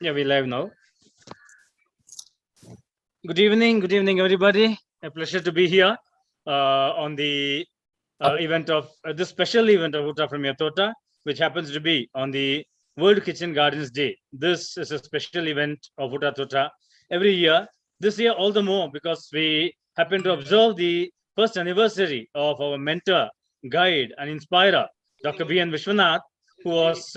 Yeah, we live now. Good evening, everybody. A pleasure to be here on the event of this special event of Oota from Thota, which happens to be on the World Kitchen Gardens Day. This is a special event of Oota Thota every year. This year, all the more because we happen to observe the first anniversary of our mentor, guide, and inspirer, Dr.B.N.Vishwanath, who was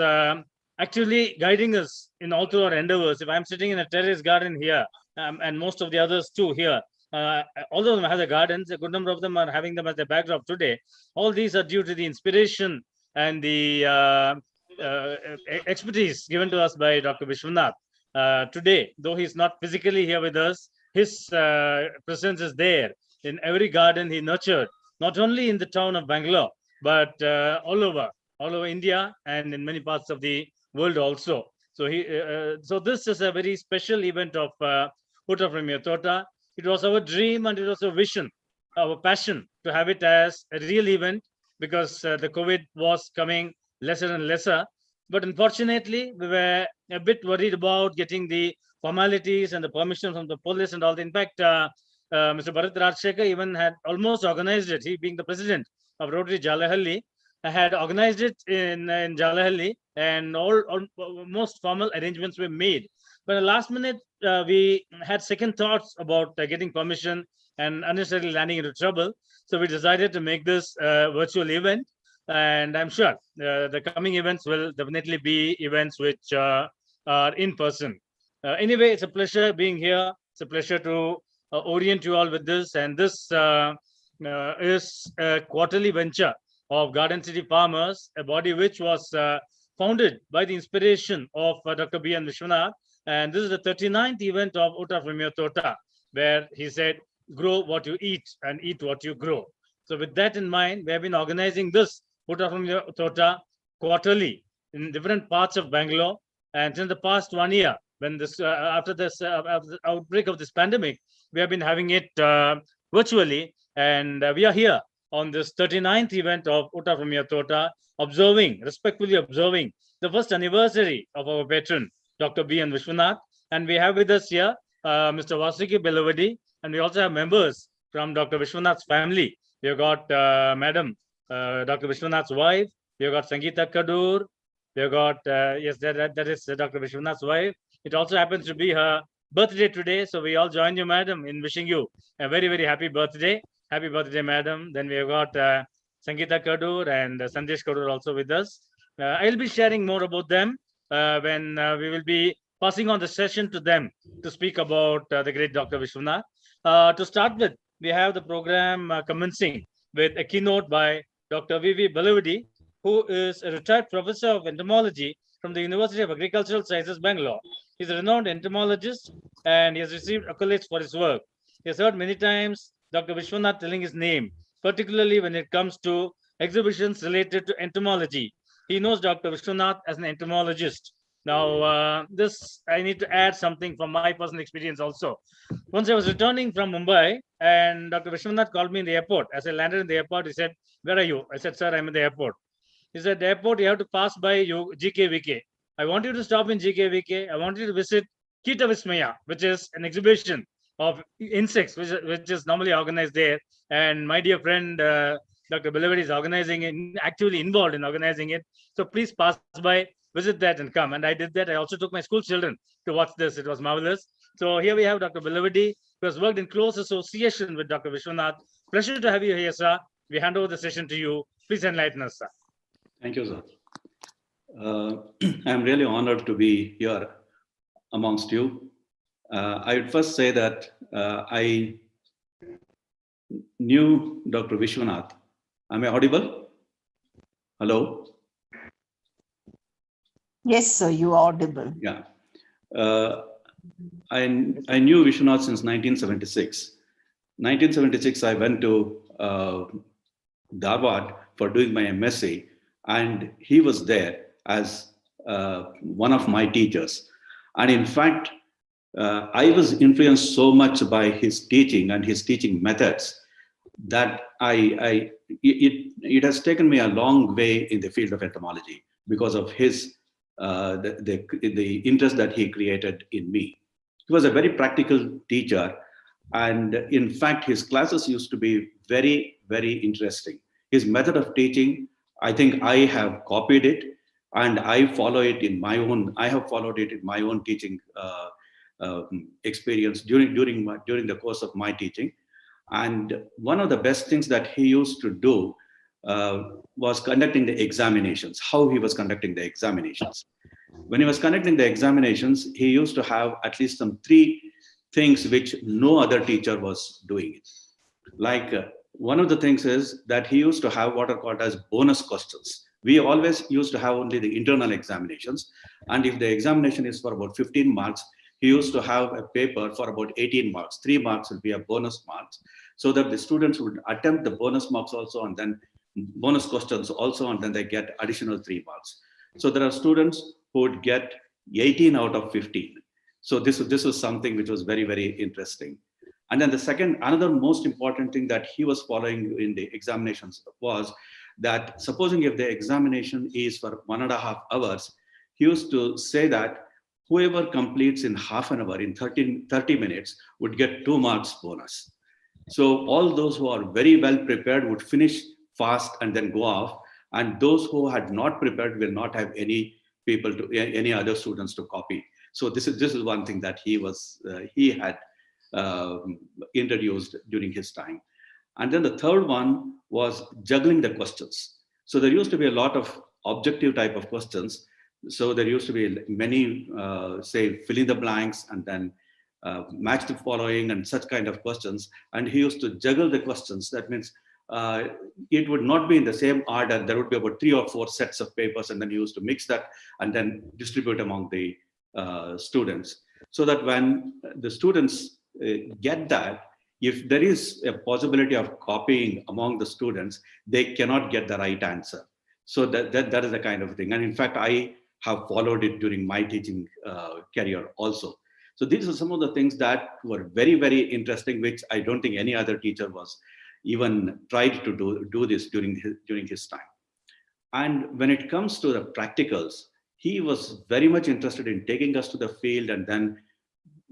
actually guiding us in all through our endeavors. If I'm sitting in a terrace garden here, and most of the others too here, although them have the gardens, a good number of them are having them as their backdrop today. All these are due to the inspiration and the expertise given to us by Dr. Vishwanath. Today, though he's not physically here with us, his presence is there in every garden he nurtured, not only in the town of Bangalore, but all over India and in many parts of the world also. So so this is a very special event of Oota from Thota. It was our dream and it was a vision, our passion to have it as a real event because the COVID was coming lesser and lesser. But unfortunately, we were a bit worried about getting the formalities and the permission from the police and all. In fact, Mr. Bharat Rajshekar even had almost organized it. He being the president of Rotary Jalahalli, had organized it in Jalahalli, and most formal arrangements were made. But at the last minute, we had second thoughts about getting permission and unnecessarily landing into trouble. So we decided to make this virtual event. And I'm sure the coming events will definitely be events which are in person. Anyway, it's a pleasure being here. It's a pleasure to orient you all with this. And this is a quarterly venture of Garden City Farmers, a body which was founded by the inspiration of Dr. B.N. Vishwanath. And this is the 39th event of Oota from Thota, where he said, grow what you eat and eat what you grow. So with that in mind, we have been organizing this Oota from Thota quarterly in different parts of Bangalore. And in the past 1 year, when this after this outbreak of this pandemic, we have been having it virtually. And we are here on this 39th event of Oota from Thota, respectfully observing the first anniversary of our patron, Dr. B.N. Vishwanath. And we have with us here Mr. Vasuki Belavadi, and we also have members from Dr. Vishwanath's family. We have got Madam Dr. Vishwanath's wife. We have got Sangeeta Kadur. We have got, yes, that is Dr. Vishwanath's wife. It also happens to be her birthday today. So we all join you, Madam, in wishing you a very, very happy birthday. Happy birthday, Madam. Then we have got Sangeeta Kadur and Sandesh Kadur also with us. I'll be sharing more about them when we will be passing on the session to them to speak about the great Dr. Vishwanath. To start with, we have the program commencing with a keynote by Dr. V.V. Belavadi, who is a retired professor of entomology from the University of Agricultural Sciences, Bangalore. He's a renowned entomologist and he has received accolades for his work. He has heard many times Dr. Vishwanath telling his name, particularly when it comes to exhibitions related to entomology. He knows Dr. Vishwanath as an entomologist. Now, this, I need to add something from my personal experience also. Once I was returning from Mumbai and Dr. Vishwanath called me in the airport. As I landed in the airport, he said, where are you? I said, sir, I'm in the airport. He said, the airport, you have to pass by GKVK. I want you to stop in GKVK. I want you to visit Kita Vismaya, which is an exhibition of insects, which is normally organized there. And my dear friend, Dr. Belavadi is organizing it, actively involved in organizing it. So please pass by, visit that and come. And I did that. I also took my school children to watch this. It was marvelous. So here we have Dr. Belavadi, who has worked in close association with Dr. Vishwanath. Pleasure to have you here, sir. We hand over the session to you. Please enlighten us, sir. Thank you, sir. I'm really honored to be here amongst you. I would first say that I knew Dr. Vishwanath. Am I audible? Hello? Yes, sir, you are audible. Yeah. I knew Vishwanath since 1976. 1976, I went to Dharwad for doing my MSc, and he was there as one of my teachers. And in fact, I was influenced so much by his teaching and his teaching methods that I it has taken me a long way in the field of entomology because of his the interest that he created in me. He was a very practical teacher, and in fact, his classes used to be very, very interesting. His method of teaching, I think I have copied it, and I follow it in my own. I have followed it in my own teaching experience during the course of my teaching. And one of the best things that he used to do was conducting the examinations. How he was conducting the examinations. When he was conducting the examinations, he used to have at least some three things which no other teacher was doing it. Like one of the things is that he used to have what are called as bonus questions. We always used to have only the internal examinations. And if the examination is for about 15 marks, he used to have a paper for about 18 marks. 3 marks will be a bonus marks, so that the students would attempt the bonus marks also, and then bonus questions also, and then they get additional 3 marks. So there are students who would get 18 out of 15. So this was something which was very, very interesting. And then the second, another most important thing that he was following in the examinations was that supposing if the examination is for 1.5 hours, he used to say that whoever completes in half an hour, in 30 minutes, would get 2 marks bonus. So all those who are very well prepared would finish fast and then go off. And those who had not prepared will not have any any other students to copy. So this is one thing that he had introduced during his time. And then the third one was juggling the questions. So there used to be a lot of objective type of questions. So there used to be many, say, fill in the blanks and then match the following and such kind of questions. And he used to juggle the questions. That means it would not be in the same order. There would be about 3 or 4 sets of papers, and then he used to mix that and then distribute among the students. So that when the students get that, if there is a possibility of copying among the students, they cannot get the right answer. So that is the kind of thing. And in fact, I have followed it during my teaching career also. So these are some of the things that were very, very interesting, which I don't think any other teacher was even tried to do this during his time. And when it comes to the practicals, he was very much interested in taking us to the field and then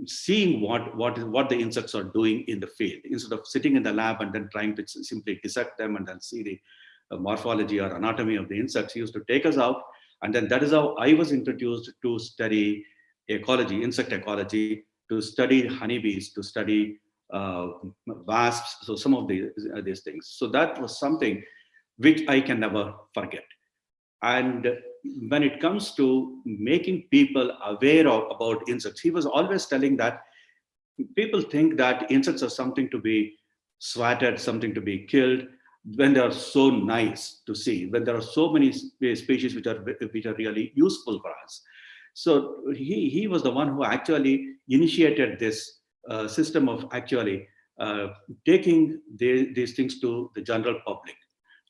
seeing what the insects are doing in the field, instead of sitting in the lab and then trying to simply dissect them and then see the morphology or anatomy of the insects. He used to take us out, and then that is how I was introduced to study ecology, insect ecology, to study honeybees, to study wasps, so some of these things. So that was something which I can never forget. And when it comes to making people aware about insects, he was always telling that people think that insects are something to be swatted, something to be killed, when they are so nice to see, when there are so many species which are really useful for us. So he was the one who actually initiated this system of actually taking these things to the general public,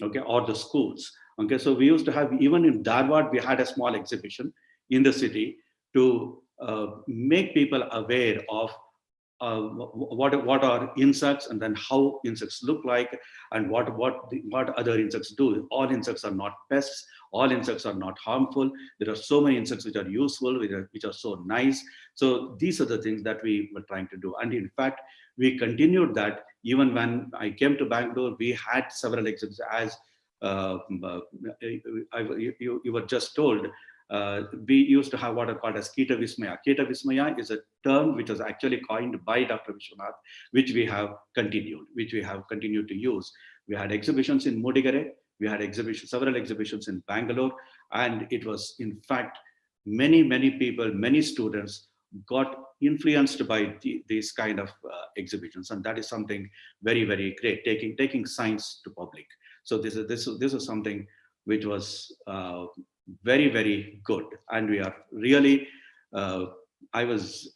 okay, or the schools. Okay, so we used to have, even in Dharwad, we had a small exhibition in the city to make people aware of what are insects, and then how insects look like, and what other insects do. All insects are not pests. All insects are not harmful. There are so many insects which are useful, which are so nice. So these are the things that we were trying to do. And in fact, we continued that even when I came to Bangalore. We had several exhibits, as you were just told. We used to have what are called as Kita Vismaya. Kita Vismaya is a term which was actually coined by Dr. Vishwanath, which we have continued to use. We had exhibitions in Modigere, we had several exhibitions in Bangalore, and it was, in fact, many people, many students got influenced by these kind of exhibitions, and that is something very, very great. Taking science to public. So this is something which was very, very good, and we are really. I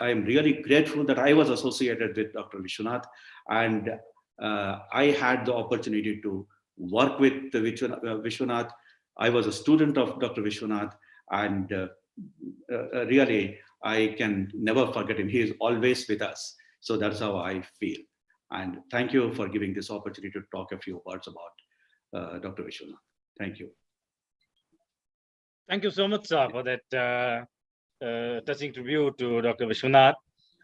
am really grateful that I was associated with Dr. Vishwanath, and I had the opportunity to work with Vishwanath. I was a student of Dr. Vishwanath, and really, I can never forget him. He is always with us. So that's how I feel. And thank you for giving this opportunity to talk a few words about Dr. Vishwanath. Thank you. Thank you so much, sir, for that touching tribute to Dr. Vishwanath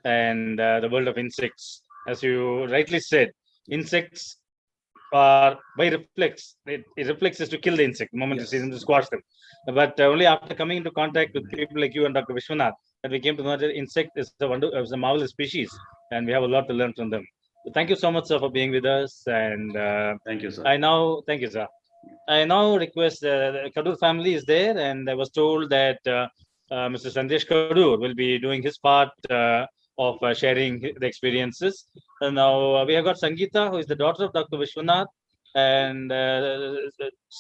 and the world of insects. As you rightly said, insects are by reflex. It reflexes to kill the insect the moment you see them, to squash them. But only after coming into contact with people like you and Dr. Vishwanath that we came to know that insect is a marvelous species, and we have a lot to learn from them. So thank you so much, sir, for being with us. And Thank you, sir. thank you, sir. I now request the Kadur family is there, and I was told that Mr. Sandesh Kadur will be doing his part of sharing the experiences. And now we have got Sangeeta, who is the daughter of Dr. Vishwanath, and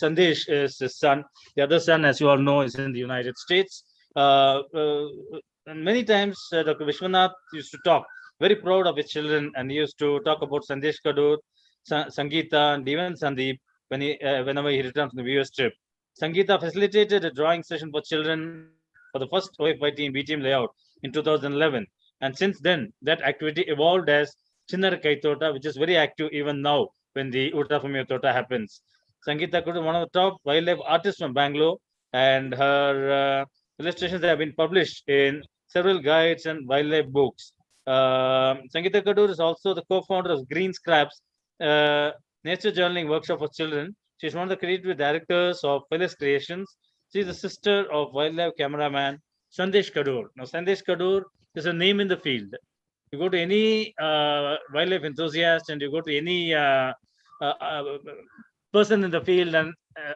Sandesh is his son. The other son, as you all know, is in the United States. And many times Dr. Vishwanath used to talk, very proud of his children, and he used to talk about Sandesh Kadur, Sangeeta, and even Sandeep whenever he returned from the US trip. Sangeeta facilitated a drawing session for children for the first OFY team B team layout in 2011. And since then, that activity evolved as Chinnar Kai Thota, which is very active even now when the Oota from your Thota happens. Sangeeta Kudu, one of the top wildlife artists from Bangalore, and her illustrations have been published in several guides and wildlife books. Sangeeta Kadur is also the co-founder of Green Scraps, nature journaling workshop for children. She's one of the creative directors of Phyllis Creations. She's the sister of wildlife cameraman Sandesh Kadur. Now, Sandesh Kadur is a name in the field. You go to any wildlife enthusiast and you go to any person in the field and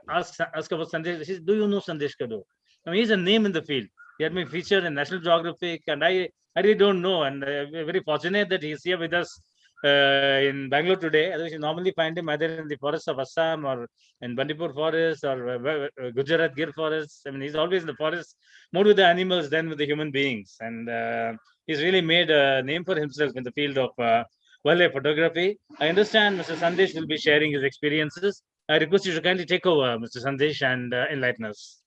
ask about Sandesh. Says, do you know Sandesh Kadur? I mean, he's a name in the field. He had been featured in National Geographic, and I really don't know. And we're very fortunate that he's here with us in Bangalore today. Otherwise, you normally find him either in the forests of Assam or in Bandipur forest or Gujarat Gir forest. I mean, he's always in the forest, more with the animals than with the human beings. And he's really made a name for himself in the field of wildlife photography. I understand Mr. Sandesh will be sharing his experiences. I request you to kindly take over, Mr. Sandesh, and enlighten us.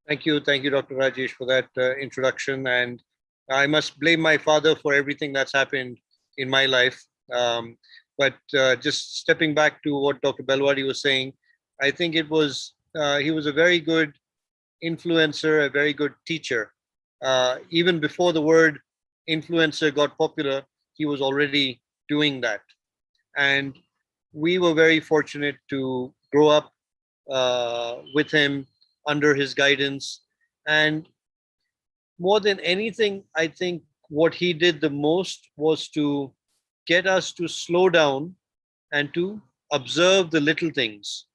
Thank you, Dr. Rajesh, for that introduction. And I must blame my father for everything that's happened in my life. But just stepping back to what Dr. Belwadi was saying, I think he was a very good influencer, a very good teacher. Even before the word influencer got popular, he was already doing that. And we were very fortunate to grow up with him, under his guidance. And more than anything, I think what he did the most was to get us to slow down and to observe the little things,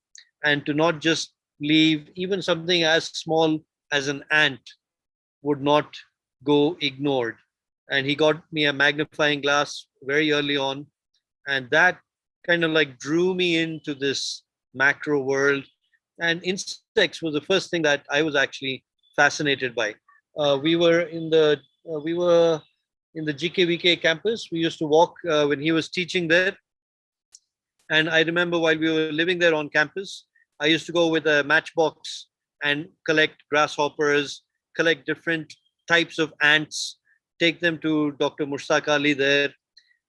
and to not just leave even something as small as an ant would not go ignored. And he got me a magnifying glass very early on, and that kind of like drew me into this macro world. And insects was the first thing that I was actually fascinated by. We were in the GKVK campus. We used to walk when he was teaching there. And I remember while we were living there on campus, I used to go with a matchbox and collect grasshoppers, collect different types of ants, take them to Dr. Mushtaq Ali there.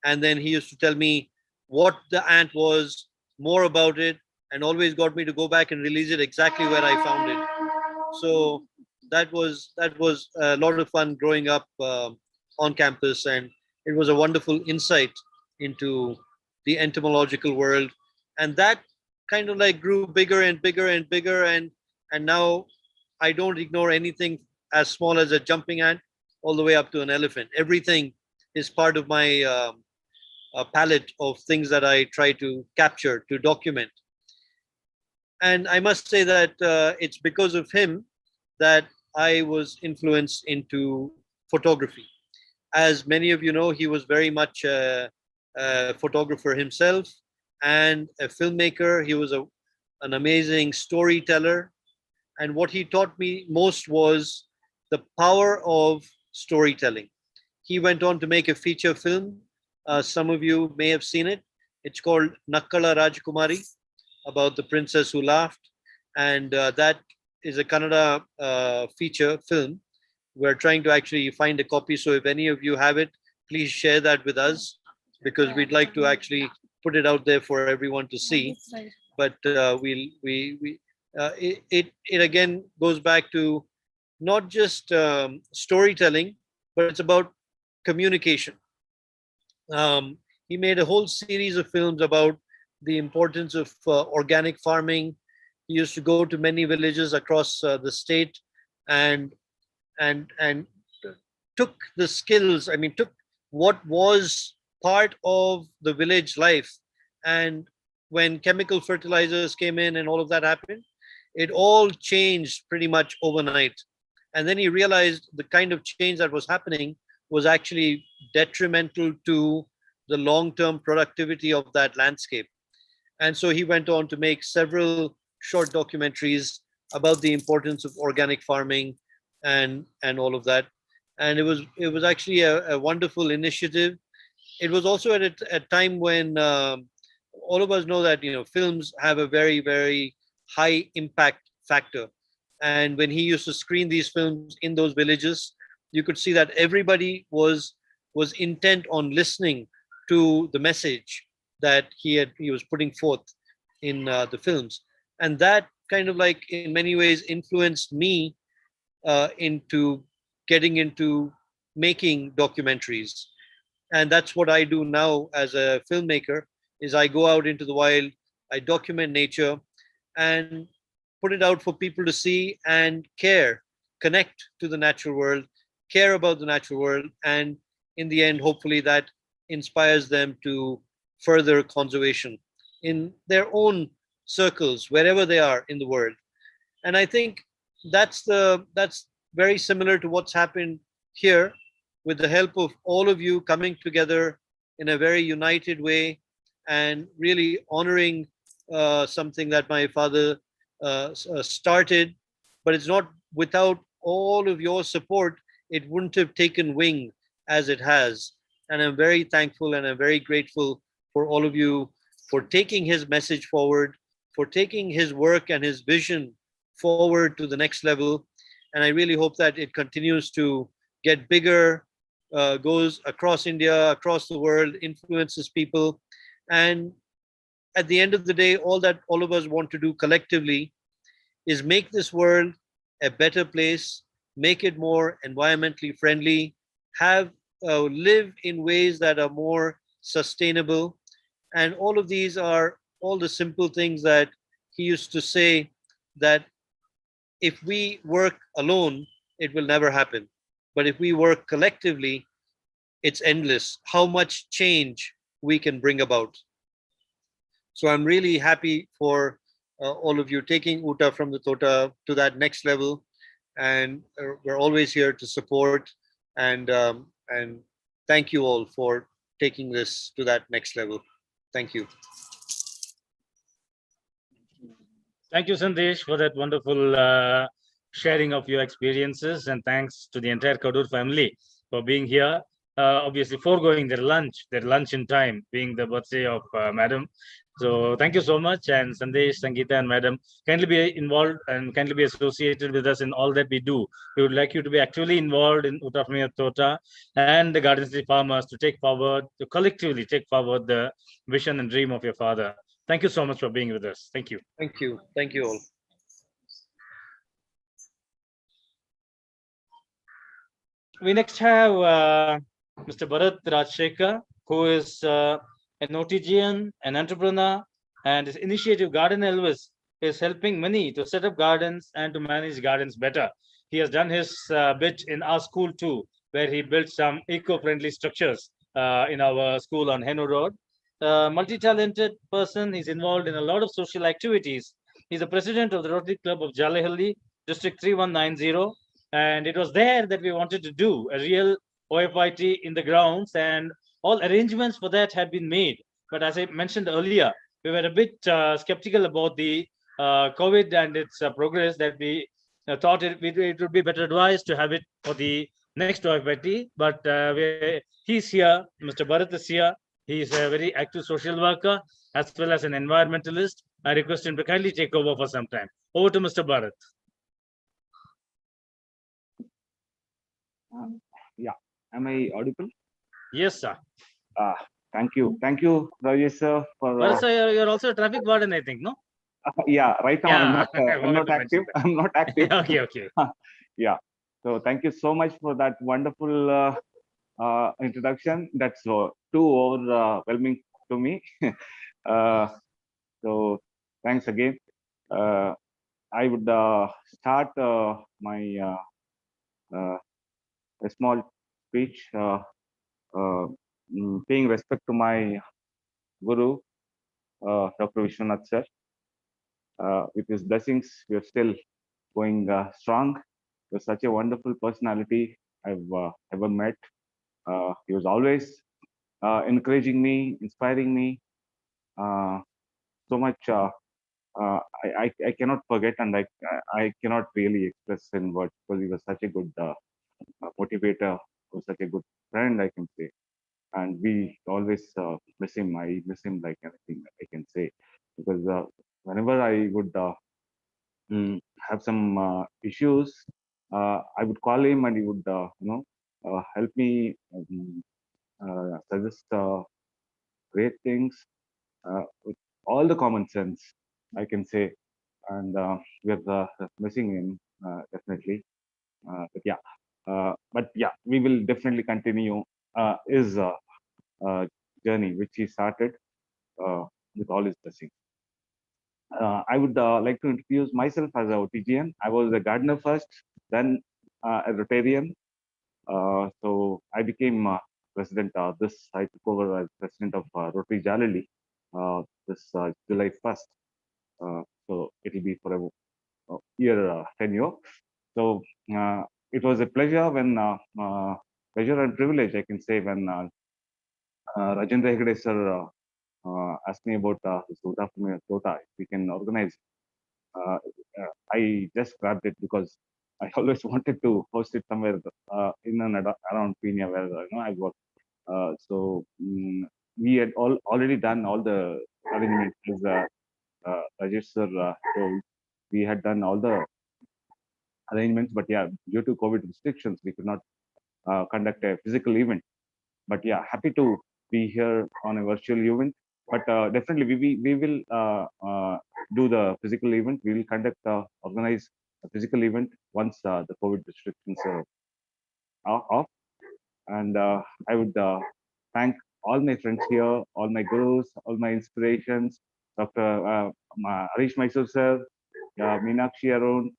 And then he used to tell me what the ant was, more about it, and always got me to go back and release it exactly where I found it. So that was a lot of fun growing up on campus, and it was a wonderful insight into the entomological world. And that kind of like grew bigger and bigger and bigger, and now I don't ignore anything as small as a jumping ant all the way up to an elephant. Everything is part of my palette of things that I try to capture, to document. And I must say that it's because of him that I was influenced into photography. As many of you know, he was very much a photographer himself and a filmmaker. He was an amazing storyteller. And what he taught me most was the power of storytelling. He went on to make a feature film. Some of you may have seen it. It's called Nakkala Rajkumari, about the princess who laughed. And that is a Kannada feature film. We're trying to actually find a copy. So if any of you have it, please share that with us, because we'd like to actually put it out there for everyone to see. But it again goes back to not just storytelling, but it's about communication. He made a whole series of films about the importance of organic farming. He used to go to many villages across the state, and and took the skills. I mean, took what was part of the village life, and when chemical fertilizers came in and all of that happened, it all changed pretty much overnight. And then he realized the kind of change that was happening was actually detrimental to the long-term productivity of that landscape. And so he went on to make several short documentaries about the importance of organic farming and all of that. And it was actually a wonderful initiative. It was also at a time when all of us know that films have a very high impact factor. And when he used to screen these films in those villages, you could see that everybody was intent on listening to the message that he was putting forth in the films. And that kind of like in many ways influenced me into getting into making documentaries. And that's what I do now as a filmmaker. Is I go out into the wild, I document nature and put it out for people to see and care, connect to the natural world, care about the natural world, and in the end hopefully that inspires them to further conservation in their own circles wherever they are in the world. And I think that's very similar to what's happened here, with the help of all of you coming together in a very united way and really honoring something that my father started. But it's not without all of your support, it wouldn't have taken wing as it has. And I'm very thankful and I'm very grateful for all of you for taking his message forward, for taking his work and his vision forward to the next level. And I really hope that it continues to get bigger, goes across India, across the world, influences people. And at the end of the day, all that all of us want to do collectively is make this world a better place, make it more environmentally friendly, have live in ways that are more sustainable. And all of these are all the simple things that he used to say, that if we work alone, it will never happen. But if we work collectively, it's endless how much change we can bring about. So I'm really happy for all of you taking Oota from the Thota to that next level. And we're always here to support and thank you all for taking this to that next level. Thank you. Thank you, Sandesh, for that wonderful sharing of your experiences. And thanks to the entire Kadur family for being here. Obviously, foregoing their lunch in time, being the birthday of Madam. So thank you so much. And Sandesh, Sangeeta, and Madam, kindly be involved and kindly be associated with us in all that we do. We would like you to be actively involved in Oota from Thota and the Garden City Farmers to take forward, to collectively take forward the vision and dream of your father. Thank you so much for being with us. Thank you. Thank you. Thank you all. We next have Mr. Bharat Rajshekar, who is an OTGN, an entrepreneur, and his initiative Garden Elvis is helping many to set up gardens and to manage gardens better. He has done his bit in our school too, where he built some eco-friendly structures in our school on Heno Road. Multi-talented person, he's involved in a lot of social activities. He's the president of the Rotary Club of Jalahalli, District 3190. And it was there that we wanted to do a real OFIT in the grounds, and all arrangements for that had been made. But as I mentioned earlier, we were a bit skeptical about the COVID and its progress, that we thought it would be better advised to have it for the next OFIT. But he's here, Mr. Bharat is here. He is a very active social worker as well as an environmentalist. I request him to kindly take over for some time. Over to Mr. Bharat. Yeah, am I audible? Yes, sir. Thank you. Thank you, Rajesh sir, for Well, sir, you're also a traffic warden, I think, no? yeah, right now Yeah, I I'm forgot not to mention active. I'm not active. that. Okay, okay. Yeah. So thank you so much for that wonderful introduction. That's too overwhelming to me. uh, so thanks again. Uh, I would start my a small speech, uh, paying respect to my guru, Dr. Vishwanath sir. With his blessings, we are still going strong. He was such a wonderful personality I've ever met. He was always encouraging me, inspiring me uh, so much. I cannot forget, and I cannot really express in words, because he was such a good motivator, was such a good friend, I can say. And we always miss him. I miss him like anything I can say, because whenever I would have some issues, I would call him, and he would, help me, suggest great things with all the common sense, I can say. And we're missing him definitely. But yeah, we will definitely continue his journey, which he started uh, with all his blessings. I would like to introduce myself as a OTGN. I was a gardener first, then a Rotarian. So I became president. I took over as president of Rotary Jalali this July 1st. So it will be for a year tenure. So it was a pleasure pleasure and privilege, I can say, when Rajendra Hegde sir asked me about this Oota from Thota, if we can organize. Uh, I just grabbed it because I always wanted to host it somewhere in and around Pina, where I work. We had already done all the arrangements, as Rajesh sir told. We had done all the arrangements, but yeah, due to COVID restrictions, we could not conduct a physical event. But yeah, happy to be here on a virtual event. But definitely, we will do the physical event. We will organize a physical event once the COVID restrictions are off. And I would thank all my friends here, all my gurus, all my inspirations, Dr. Harish Mysore sir, Meenakshi Arun,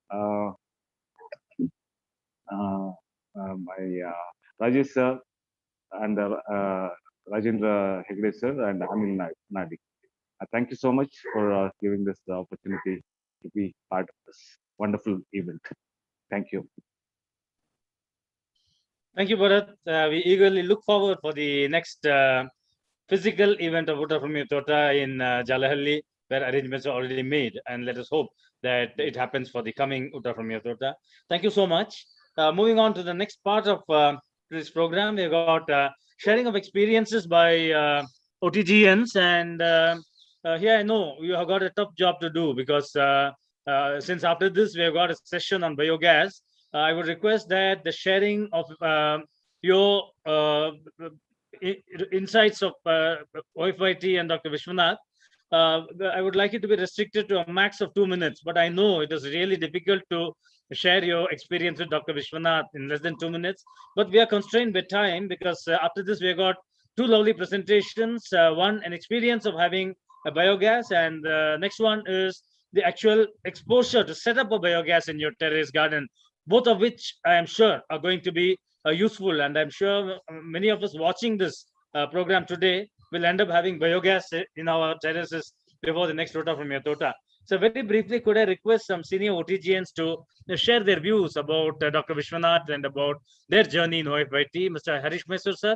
uh, my Rajesh sir, and Rajendra Hegde sir, and Anil Nadi. Thank you so much for giving this opportunity to be part of this wonderful event. Thank you. Thank you, Bharat. We eagerly look forward for the next physical event of Oota from Thota in Jalahalli, where arrangements are already made. And let us hope that it happens for the coming Oota from Thota. Thank you so much. Moving on to the next part of this program, we got sharing of experiences by OTGNs. And here I know you have got a tough job to do, because since after this, we have got a session on biogas. I would request that the sharing of your insights of OFYT and Dr. Vishwanath, I would like it to be restricted to a max of 2 minutes, but I know it is really difficult to share your experience with Dr. Vishwanath in less than 2 minutes, but we are constrained by time, because after this we have got two lovely presentations. One, an experience of having a biogas, and next one is the actual exposure to set up a biogas in your terrace garden, both of which I am sure are going to be useful. And I'm sure many of us watching this program today will end up having biogas in our terraces before the next Oota from Thota. So very briefly, could I request some senior OTGNs to share their views about Dr. Vishwanath and about their journey in OFYT? Mr. Harish Mysore, sir,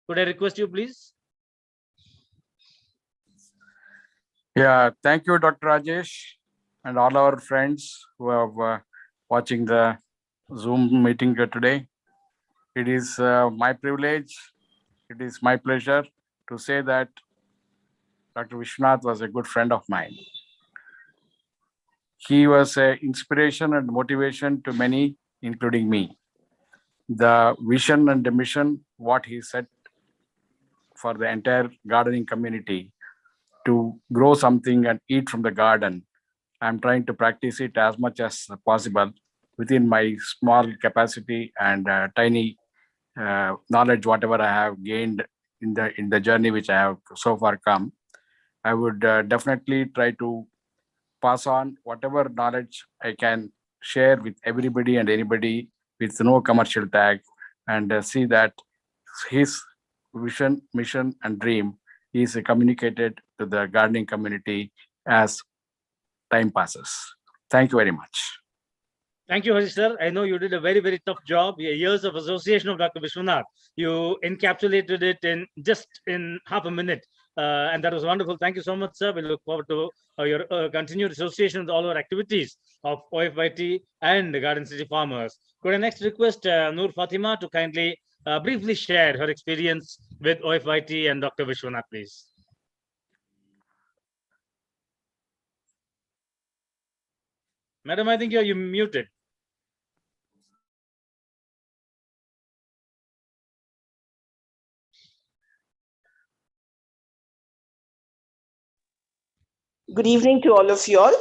could I request you, please? Yeah, thank you, Dr. Rajesh, and all our friends who are watching the Zoom meeting here today. It is my privilege, it is my pleasure to say that Dr. Vishwanath was a good friend of mine. He was an inspiration and motivation to many, including me. The vision and the mission, what he set for the entire gardening community to grow something and eat from the garden. I'm trying to practice it as much as possible within my small capacity and tiny knowledge, whatever I have gained in the journey which I have so far come. I would definitely try to pass on whatever knowledge I can share with everybody and anybody with no commercial tag, and see that his vision, mission, and dream is communicated to the gardening community as time passes. Thank you very much. Thank you, Harish sir. I know you did a very, very tough job. Years of association of Dr. Vishwanath. You encapsulated it in half a minute. And that was wonderful. Thank you so much, sir. We look forward to your continued association with all our activities of OFYT and Garden City Farmers. Could I next request Noor Fatima to kindly briefly share her experience with OFYT and Dr. Vishwanath, please? Madam, I think you're muted. Good evening to all of you all.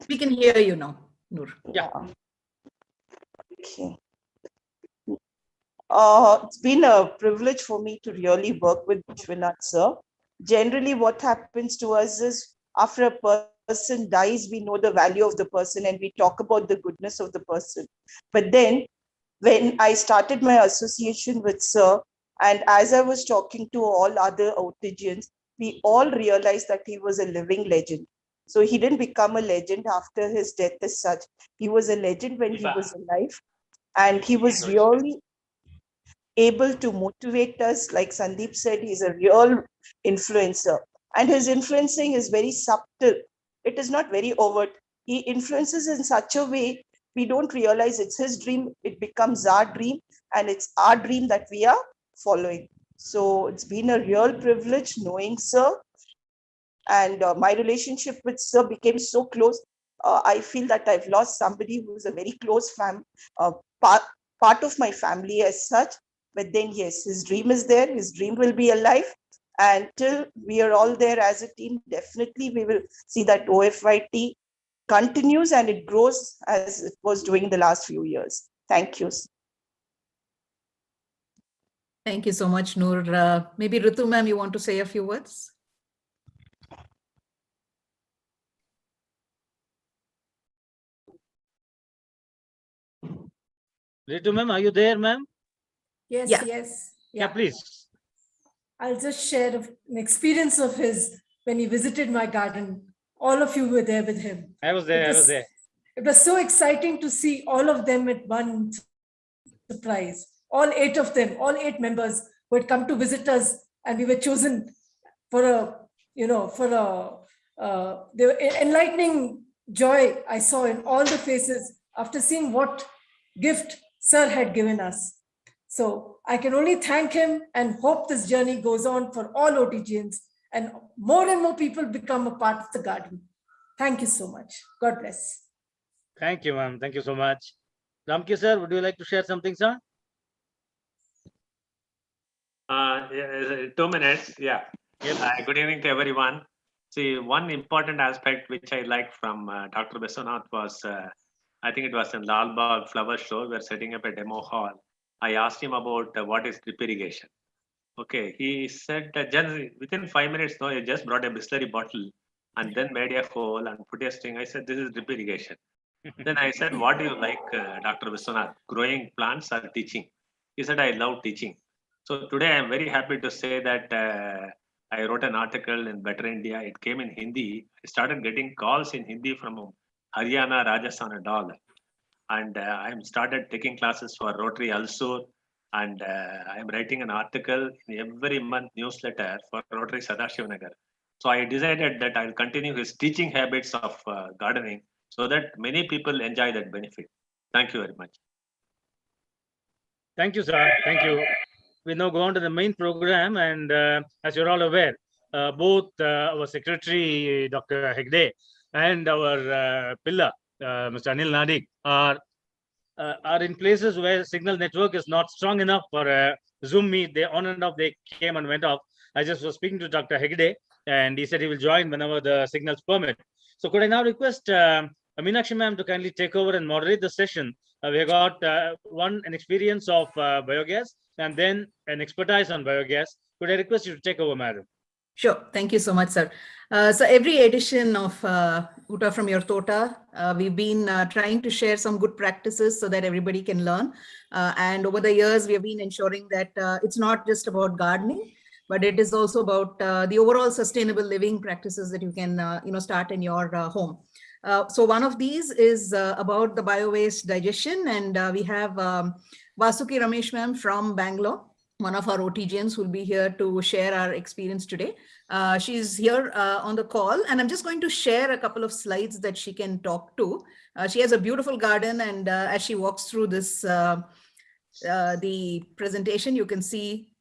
We can hear you now, Noor. Yeah. Okay. It's been a privilege for me to really work with Vishwanath sir. Generally, what happens to us is after a person dies, we know the value of the person and we talk about the goodness of the person. But then when I started my association with sir, and as I was talking to all other Outagians, we all realized that he was a living legend. So he didn't become a legend after his death as such. He was a legend when he was alive. And he was really able to motivate us. Like Sandeep said, he's a real influencer. And his influencing is very subtle. It is not very overt. He influences in such a way we don't realize it's his dream. It becomes our dream. And it's our dream that we are following. So it's been a real privilege knowing sir. And my relationship with sir became so close. I feel that I've lost somebody who's a very close part of my family as such. But then, yes, his dream is there. His dream will be alive. And till we are all there as a team, definitely we will see that OFYT continues and it grows as it was doing the last few years. Thank you. Thank you so much, Noor. Maybe Ritu ma'am, you want to say a few words? Ritu ma'am, are you there, ma'am? Yes, Yeah. yes. Yeah, please. I'll just share an experience of his when he visited my garden. All of you were there with him. I was there. It was so exciting to see all of them at one surprise. All 8 of them, all 8 members who had come to visit us, and we were chosen for the enlightening joy I saw in all the faces after seeing what gift Sir had given us. So I can only thank him and hope this journey goes on for all OTGians and more people become a part of the garden. Thank you so much. God bless. Thank you, ma'am. Thank you so much. Ramki sir, would you like to share something, sir? 2 minutes. Yeah. Good evening to everyone. See, one important aspect which I liked from Dr. Vishwanath was, I think it was in Lal Bagh Flower Show. We're setting up a demo hall. I asked him about what is drip irrigation. Okay, he said generally within 5 minutes, no, he just brought a Bisleri bottle and then made a hole and put a string. I said, this is drip irrigation. Then I said, what do you like, Dr. Vishwanath, growing plants or teaching? He said, I love teaching. So today I'm very happy to say that I wrote an article in Better India. It came in Hindi. I started getting calls in Hindi from Haryana, Rajasthan and all. And I'm started taking classes for Rotary Alsur. And I'm writing an article in every month newsletter for Rotary Sadashivanagar. So I decided that I'll continue his teaching habits of gardening so that many people enjoy that benefit. Thank you very much. Thank you, sir. Thank you. We now go on to the main program, and as you're all aware, both our secretary, Dr. Hegde, and our pillar, Mr. Anil Nadik, are are in places where signal network is not strong enough for a Zoom meet. They on and off, they came and went off. I just was speaking to Dr. Hegde, and he said he will join whenever the signals permit. So could I now request Meenakshi ma'am to kindly take over and moderate the session? We have got an experience of biogas and then an expertise on biogas. Could I request you to take over, madam? Sure. Thank you so much, sir. So every edition of Oota from your Thota, we've been trying to share some good practices so that everybody can learn. And over the years, we have been ensuring that it's not just about gardening, but it is also about the overall sustainable living practices that you can start in your home. So one of these is about the bio-waste digestion, and we have Vasuki Ramesh ma'am from Bangalore, one of our OTGNs, who will be here to share our experience today. She's here on the call, and I'm just going to share a couple of slides that she can talk to. She has a beautiful garden, and as she walks through this, the presentation, you can see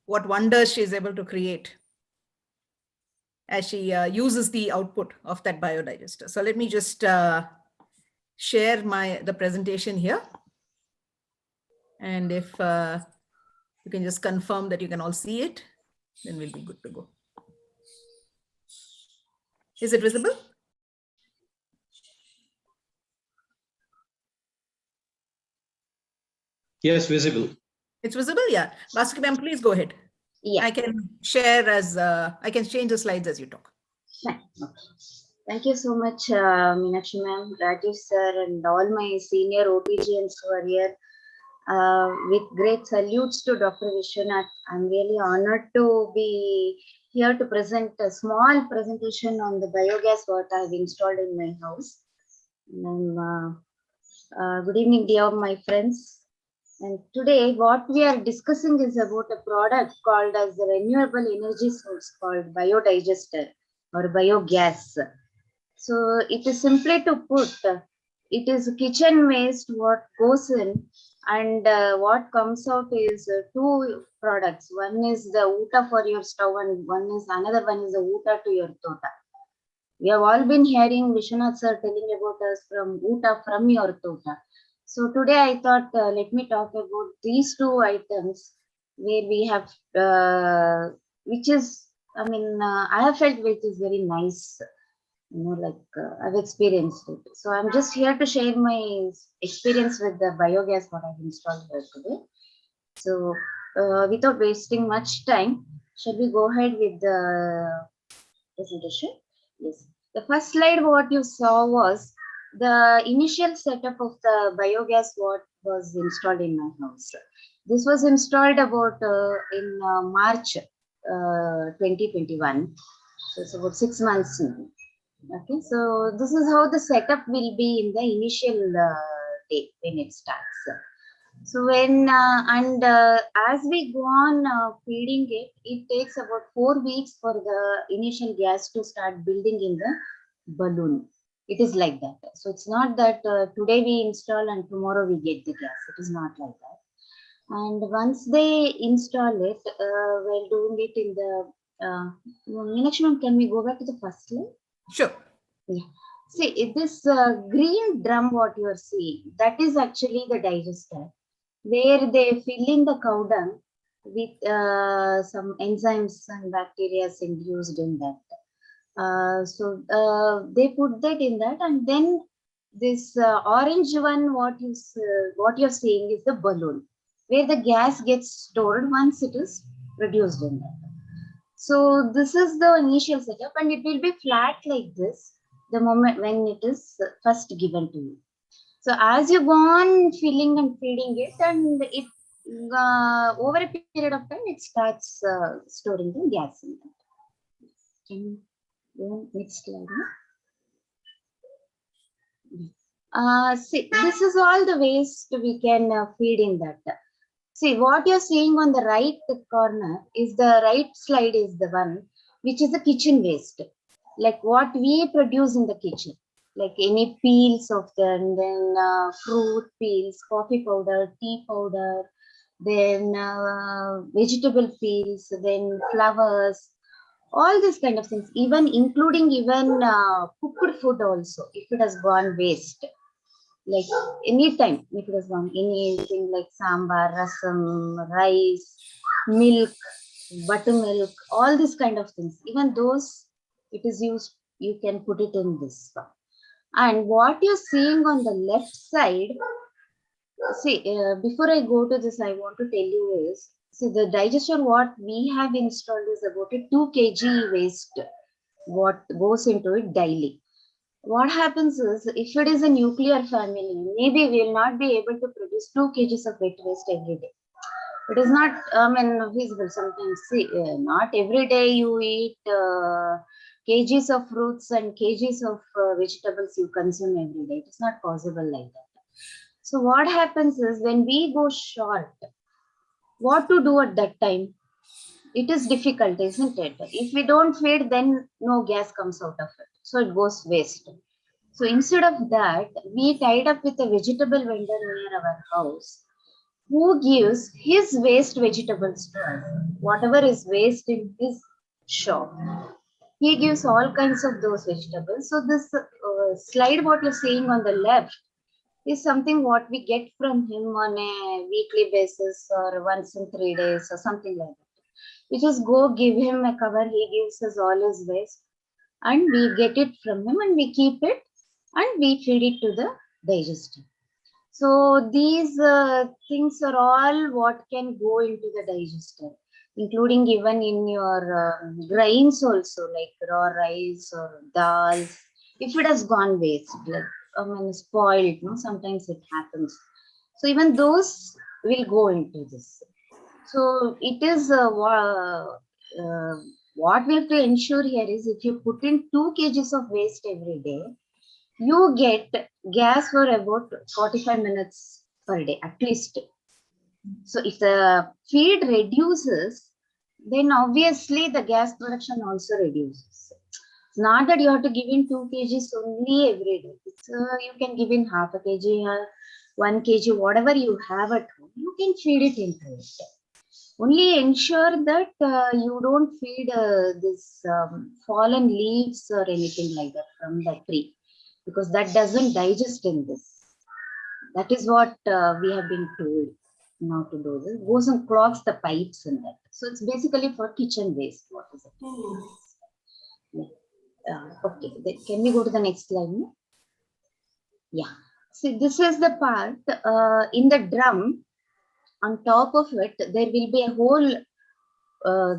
what wonders she's able to create as she uses the output of that biodigester. So let me just share the presentation here. And if you can just confirm that you can all see it, then we'll be good to go. Is it visible? Yes, visible. It's visible, yeah. Vasuki ma'am, please go ahead. Yeah. I can share as, I can change the slides as you talk. Okay. Thank you so much, Meenakshi ma'am, Rajesh sir, and all my senior OTGNs who are here. With great salutes to Dr. Vishwanath. I'm really honored to be here to present a small presentation on the biogas what I've installed in my house. And good evening, dear my friends. And today what we are discussing is about a product called as the renewable energy source called biodigester or biogas. So it is simply to put, it is kitchen waste what goes in, and what comes out is two products. One is the Oota for your stove, and another one is the Oota to your Thota. We have all been hearing Vishwanath sir telling about us from Oota from your Thota. So today I thought, let me talk about these two items where we have, which is, I have felt which is very nice. I've experienced it. So I'm just here to share my experience with the biogas what I've installed here today. So without wasting much time, shall we go ahead with the presentation? Yes. The first slide what you saw was the initial setup of the biogas what was installed in my house. This was installed about in March 2021. So it's about 6 months now. Okay, so this is how the setup will be in the initial day when it starts. So when as we go on feeding it, it takes about 4 weeks for the initial gas to start building in the balloon. It is like that. So it's not that today we install and tomorrow we get the gas. It is not like that. And once they install it, while doing it in the Meenakshi ma'am, can we go back to the first slide? Sure. Yeah. See, this green drum what you are seeing, that is actually the digester, where they fill in the cow dung with some enzymes and bacteria induced in that. So they put that in that, and then this orange one, what you're seeing is the balloon, where the gas gets stored once it is produced in that. So this is the initial setup, and it will be flat like this the moment when it is first given to you. So as you go on filling and feeding it, and it over a period of time, it starts storing the gas in that. Can you go next slide? See, this is all the waste we can feed in that. See, what you're seeing on the right corner is the right slide is the one which is the kitchen waste, like what we produce in the kitchen, like any peels of them, then fruit peels, coffee powder, tea powder, then vegetable peels, then flowers, all these kind of things, even including even cooked food also, if it has gone waste. like anytime if it is wrong, anything like sambar, rasam, rice, milk, buttermilk, all these kind of things, even those it is used, you can put it in this one. And what you're seeing on the left side, see, before I go to this, I want to tell you is, see, the digester what we have installed is about a 2 kg waste, what goes into it daily. What happens is, if it is a nuclear family, maybe we will not be able to produce 2 kgs of wet waste every day. It is not feasible sometimes. See, not every day you eat kgs of fruits and kgs of vegetables you consume every day. It is not possible like that. So what happens is, when we go short, what to do at that time? It is difficult, isn't it? If we don't feed, then no gas comes out of it. So it goes waste. So instead of that, we tied up with a vegetable vendor near our house who gives his waste vegetables to us. Whatever is waste in his shop, he gives all kinds of those vegetables. So this slide what you're seeing on the left is something what we get from him on a weekly basis or once in 3 days or something like that. We just go give him a cover, he gives us all his waste, and we get it from him and we keep it and we feed it to the digester. So these things are all what can go into the digester, including even in your grains also, like raw rice or dal. If it has gone waste, like spoiled, no, sometimes it happens. So even those will go into this. So it is what we have to ensure here is, if you put in 2 kgs of waste every day, you get gas for about 45 minutes per day at least. So if the feed reduces, then obviously the gas production also reduces. It's not that you have to give in 2 kgs only every day. It's, you can give in half a kg or 1 kg, whatever you have at home, you can feed it into it. Only ensure that you don't feed this fallen leaves or anything like that from the tree, because that doesn't digest in this. That is what we have been told now to do. This goes and clogs the pipes in that. So it's basically for kitchen waste. What is it? Okay, can we go to the next slide? No? Yeah. See, this is the part in the drum. On top of it, there will be a hole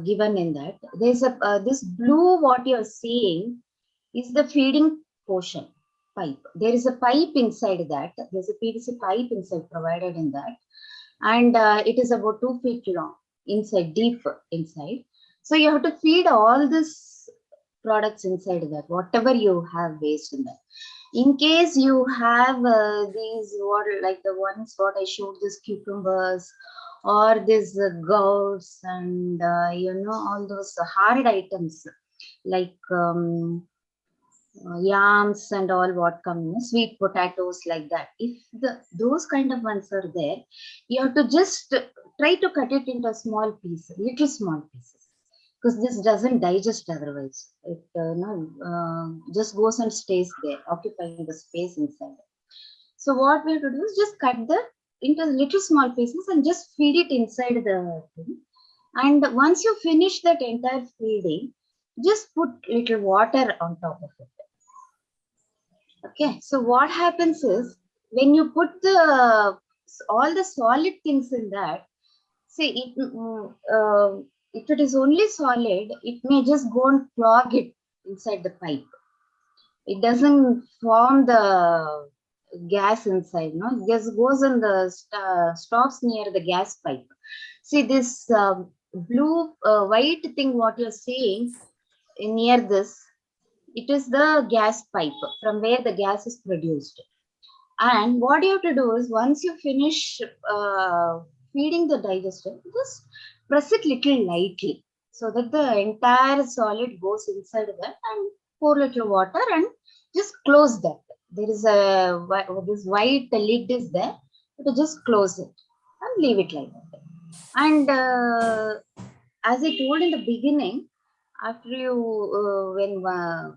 given in that. There's a this blue what you're seeing is the feeding portion pipe. There is a pipe inside that. There's a PVC pipe inside provided in that, and it is about 2 feet long inside, deep inside. So you have to feed all this products inside that, whatever you have waste in that. In case you have these what, like the ones what I showed, these cucumbers or these gourds and all those hard items like yams and all what come, sweet potatoes like that. If those kind of ones are there, you have to just try to cut it into small pieces, little small pieces, because this doesn't digest otherwise. It just goes and stays there, occupying the space inside. So what we have to do is just cut into little small pieces and just feed it inside the thing. And once you finish that entire feeding, just put little water on top of it. Okay, so what happens is, when you put all the solid things in that, see, if it is only solid, it may just go and clog it inside the pipe. It doesn't form the gas inside, no? It just goes in the stops near the gas pipe. See, this blue, white thing what you're seeing near this, it is the gas pipe from where the gas is produced. And what you have to do is, once you finish feeding the digester, just press it little lightly so that the entire solid goes inside that, and pour little water and just close that. There is this white lid is there, to just close it and leave it like that. And as I told in the beginning, after you,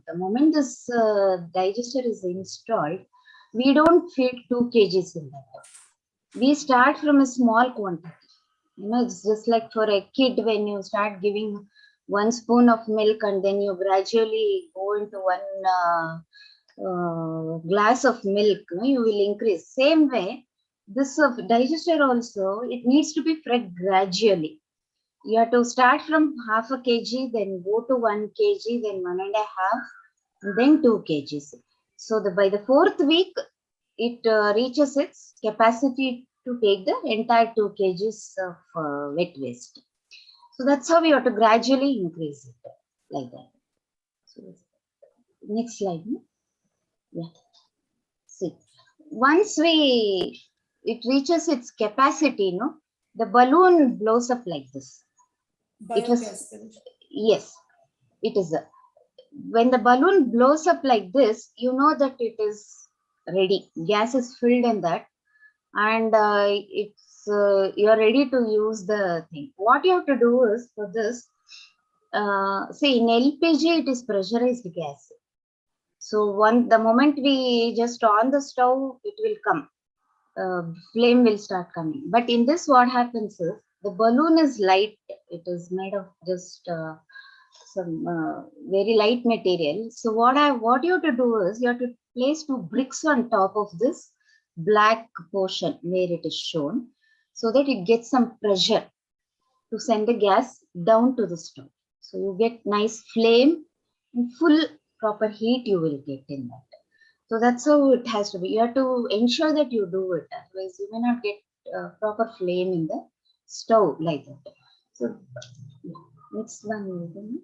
the moment this digester is installed, we don't feed 2 kgs in that. We start from a small quantity. It's just like for a kid, when you start giving 1 spoon of milk and then you gradually go into 1 glass of milk, you will increase. Same way, this of digester also, it needs to be fed gradually. You have to start from half a kg, then go to 1 kg, then 1.5, and then 2 kgs. So by the 4th week, it reaches its capacity to take the entire 2 kgs of wet waste. So that's how we have to gradually increase it like that. So next slide. Yeah. See, once it reaches its capacity, the balloon blows up like this. Biogas. Yes, it is. When the balloon blows up like this, you know that it is ready. Gas is filled in that, and you're ready to use the thing. What you have to do is, for this, see, in LPG it is pressurized gas. So the moment we just on the stove, it will come. Flame will start coming. But in this, what happens is, the balloon is light. It is made of just some very light material. So what you have to do is, you have to place 2 bricks on top of this black portion where it is shown, so that it gets some pressure to send the gas down to the stove. So you get nice flame and full proper heat you will get in that. So that's how it has to be. You have to ensure that you do it, otherwise you may not get proper flame in the stove like that. So next one.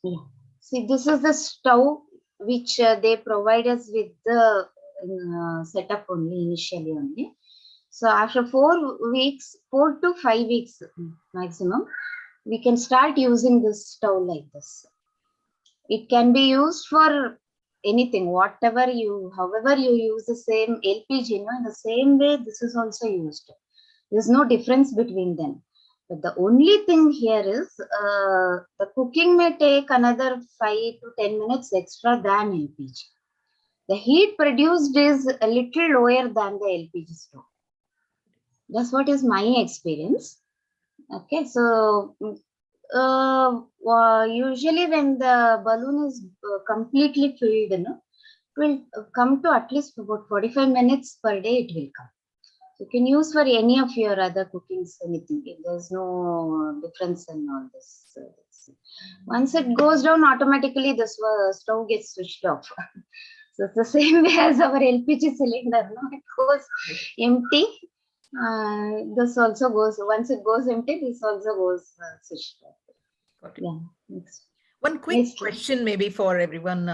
Yeah. See, this is the stove which they provide us with the setup only, initially only. So after 4 to 5 weeks maximum, we can start using this stove like this. It can be used for anything, however you use the same LPG, in the same way this is also used. There's no difference between them. But the only thing here is, the cooking may take another 5 to 10 minutes extra than LPG. The heat produced is a little lower than the LPG stove. That's what is my experience. Okay, so usually when the balloon is completely filled, it will come to at least about 45 minutes per day. It will come. You can use for any of your other cookings, anything. There's no difference in all this. Once it goes down, automatically the stove gets switched off. So it's the same way as our LPG cylinder. It goes empty. This also goes. Once it goes empty, this also goes switched off. Got it. Yeah. Next. One quick question, maybe for everyone.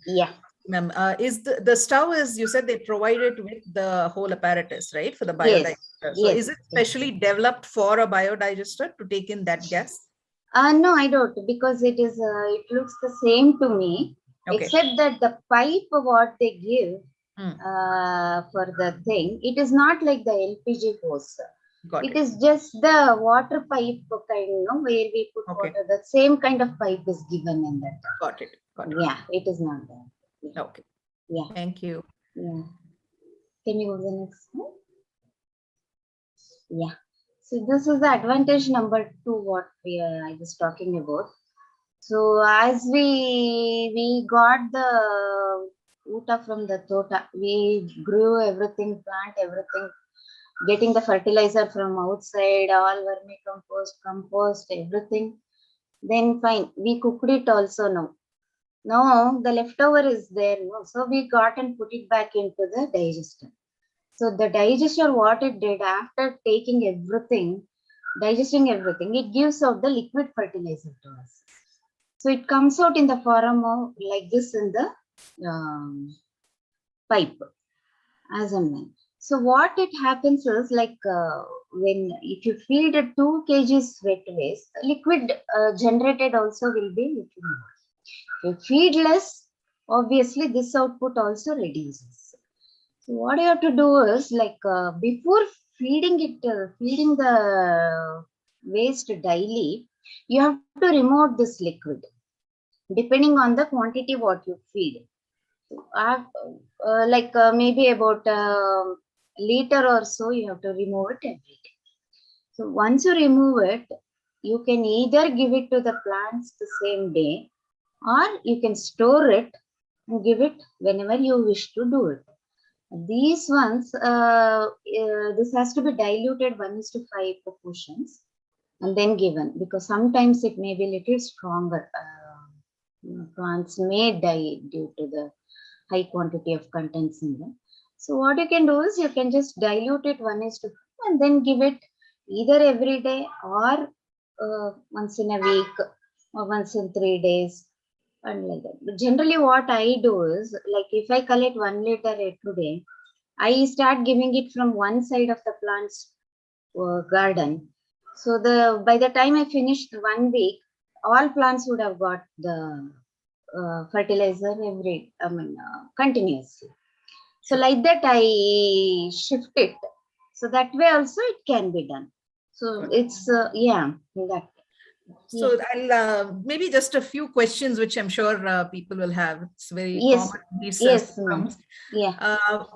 Yeah. Ma'am, is the stove, as you said, they provide it with the whole apparatus, right, for the biodigester? Yes. So is it specially developed for a biodigester to take in that gas? No, I don't, because it looks the same to me, except that the pipe what they give for the thing, it is not like the LPG hose. It is just the water pipe kind, where we put water. The same kind of pipe is given in that. Got it. Yeah, it is not there. Yeah. Okay. Yeah. Thank you. Yeah. Can you go to the next one? Yeah. So this is the advantage number 2, what I was talking about. So as we got the Oota from the Thota, we grew everything, plant everything, getting the fertilizer from outside, all vermicompost, compost, everything. Then fine, we cooked it also now. Now the leftover is there, so we got and put it back into the digester. So the digester, what it did, after taking everything, digesting everything, it gives out the liquid fertilizer to us. So it comes out in the form of like this in the pipe, as and when. So what it happens is, like if you feed a 2 kgs wet waste, liquid generated also will be little more. If you feed less, obviously this output also reduces. So what you have to do is, like before feeding the waste daily, you have to remove this liquid, depending on the quantity what you feed. Maybe about a liter or so, you have to remove it every day. So once you remove it, you can either give it to the plants the same day, or you can store it and give it whenever you wish to do it. These ones, this has to be diluted 1:5 proportions and then given, because sometimes it may be little stronger. Plants may die due to the high quantity of contents in them. So what you can do is you can just dilute it 1:5 and then give it either every day or once in a week or once in 3 days and like that. But generally what I do is, like if I collect 1 liter today, I start giving it from one side of the plant's garden. So by the time I finished 1 week, all plants would have got the fertilizer continuously. So like that I shift it. So that way also it can be done. So it's yeah, that. So I'll maybe just a few questions which I'm sure people will have. It's very Yes. common. These Yes, systems. yeah.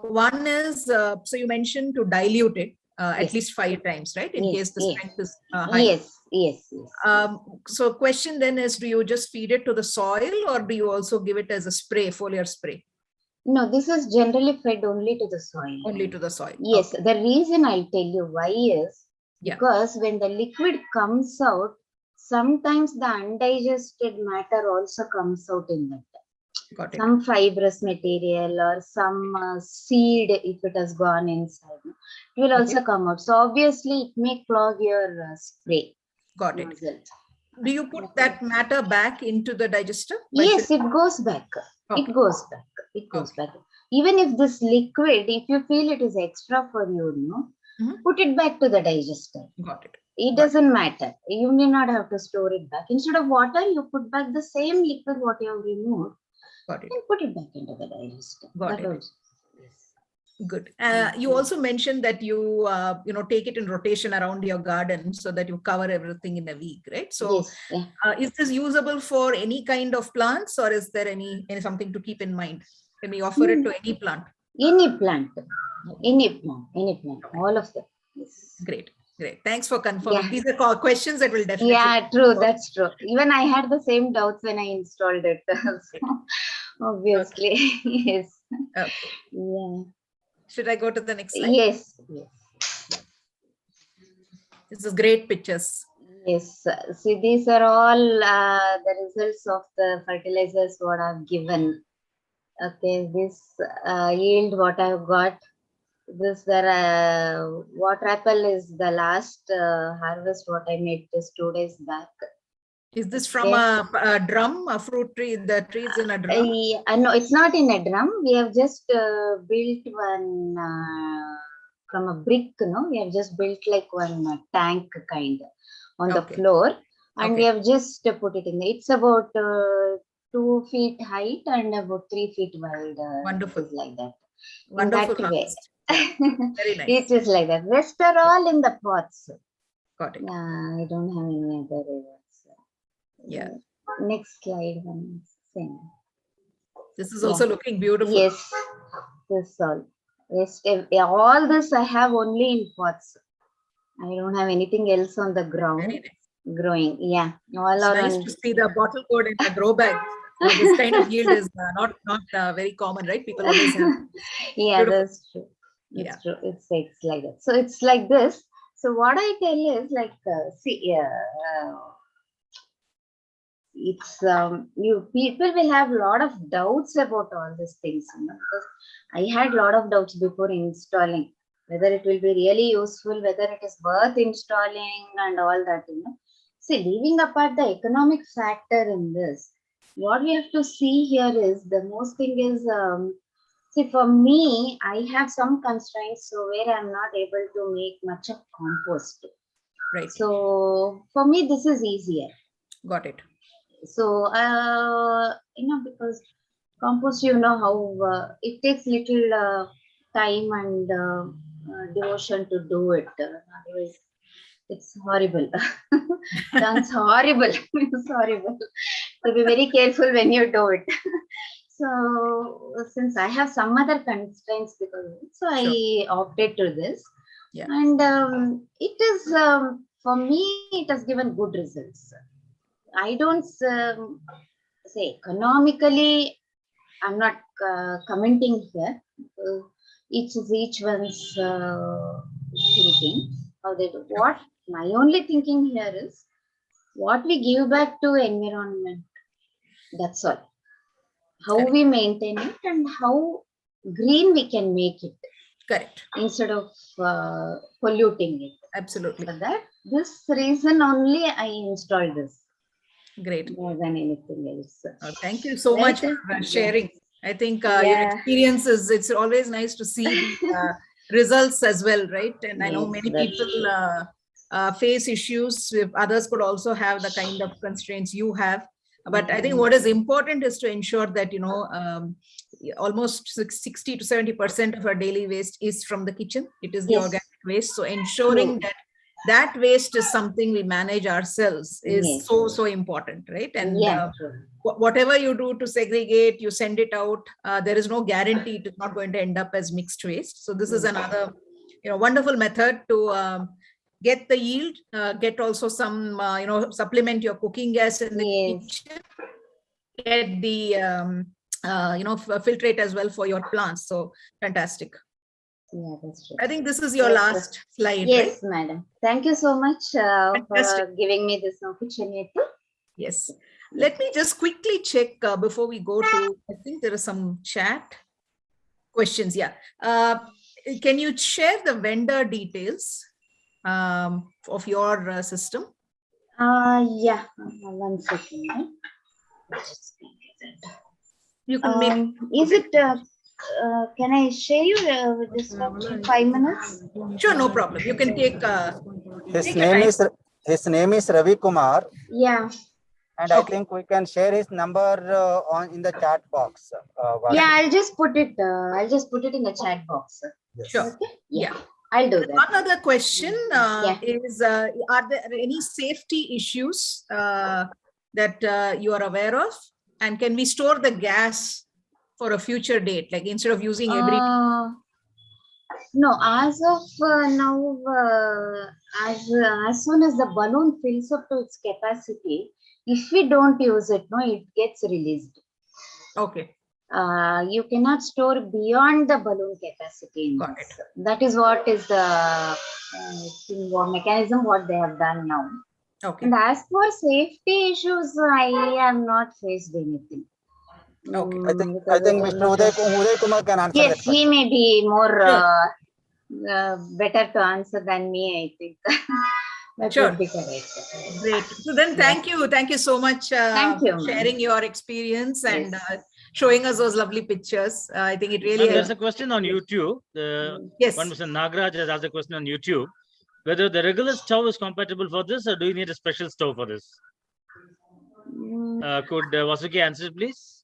One is, so you mentioned to dilute it at Yes. least 5 times, right? In Yes, case the yes. strength is high. Yes. So question then is, do you just feed it to the soil or do you also give it as a spray, foliar spray? No, this is generally fed only to the soil. Only to the soil. Yes, Okay. the reason I'll tell you why is because when the liquid comes out, sometimes the undigested matter also comes out in that. Got it. Some fibrous material or some seed, if it has gone inside, it will also come out. So obviously it may clog your spray. Got nozzle. it. Do you put that matter back into the digester? Yes, it goes back. Okay. It goes back. It goes back. Even if this liquid, if you feel it is extra for you, put it back to the digester. Got it. It doesn't matter. You may not have to store it back. Instead of water, you put back the same liquid what you have removed. Got it. And put it back into the digester. Got it. Also. Good. You also mentioned that you take it in rotation around your garden so that you cover everything in a week, right? So yes, is this usable for any kind of plants, or is there any something to keep in mind? Can we offer it to any plant? Any plant. Any plant. All of them. Yes. Great. Thanks for confirming. These are questions that will definitely. Yeah, true. That's true. Even I had the same doubts when I installed it. So, obviously, yes. Okay. Yeah. Should I go to the next slide? Yes. This is great pictures. Yes. See, these are all the results of the fertilizers what I've given. Okay, this yield what I've got. This water apple is the last harvest what I made just 2 days back. Is this from a drum, a fruit tree? The trees in a drum? No, it's not in a drum. We have just built one from a brick. We have just built like one tank kind on the floor, and we have just put it in there. It's about 2 feet height and about 3 feet wide. Wonderful, like that. Wonderful. In that way. Very nice. It is like that. Rest are all in the pots. Got it. Yeah, I don't have any other areas. Yeah. Next slide. Same. This is also looking beautiful. Yes. This all. Rest, all this I have only in pots. I don't have anything else on the ground growing. Yeah. All it's are nice on... to see the bottle gourd in a grow bag. This kind of yield is not very common, right? People always have. Yeah, that's true. It's true. It's like that. So it's like this. So what I tell is like, it's people will have a lot of doubts about all these things, because I had a lot of doubts before installing whether it will be really useful, whether it is worth installing and all that. See, leaving apart the economic factor in this, what we have to see here is the most thing is, see, for me, I have some constraints, so where I'm not able to make much of compost. Right. So for me, this is easier. Got it. So, because compost, how it takes little time and devotion to do it. Otherwise, it's horrible. Sounds horrible. It's horrible. So be very careful when you do it. So since I have some other constraints because of it, so I opted to this. Yeah. And it is for me, it has given good results. I don't say economically. I'm not commenting here. Each is each one's thinking how they do. What my only thinking here is what we give back to environment. That's all. How Correct. we maintain it and how green we can make it Correct. instead of polluting it. Absolutely. For that, this reason only I installed this Great. more than anything else. Thank you so much for sharing. I think your Yeah. experiences, it's always nice to see the results as well, right? And I know Yes, many that's people face issues. If others could also have the kind of constraints you have. But I think what is important is to ensure that, almost 60 to 70% of our daily waste is from the kitchen. It is the Yes. organic waste. So ensuring that waste is something we manage ourselves is Yes. so important, right? And Yeah, true. whatever you do to segregate, you send it out, there is no guarantee it is not going to end up as mixed waste. So this is another wonderful method to get the yield, get also some supplement your cooking gas in the Yes. kitchen, get the filtrate as well for your plants. So fantastic. Yeah, that's true. I think this is your Yes, last slide, Yes, right? madam. Thank you so much Fantastic. for giving me this opportunity. Yes. Let me just quickly check before we go to, I think there are some chat questions. Yeah. Can you share the vendor details of your system? Yeah, 1 second. You can make. Is it? Can I share you with this for 5 minutes? Sure, no problem. You can take. His name is Ravi Kumar. Yeah. And I think we can share his number in the chat box. Yeah, I'll just put it. I'll just put it in the chat box. Yes. Sure. Okay. Yeah. I'll do that. One other question is, are there any safety issues that you are aware of? And can we store the gas for a future date, like instead of using every? No, as of now, as soon as the balloon fills up to its capacity, if we don't use it, it gets released. Okay. You cannot store beyond the balloon capacity. Got it. That is what is the mechanism what they have done now. Okay. And as for safety issues, I have not faced anything. Okay. I think Mr. Uday Kumar can answer. Yes, he may be more better to answer than me, I think. That Sure. would be correct. Great. So then thank you so much for sharing your experience and showing us those lovely pictures. I think it really There's a question on YouTube. Yes. One Mr. Nagraj has asked a question on YouTube. Whether the regular stove is compatible for this or do you need a special stove for this? Could Vasuki answer, please?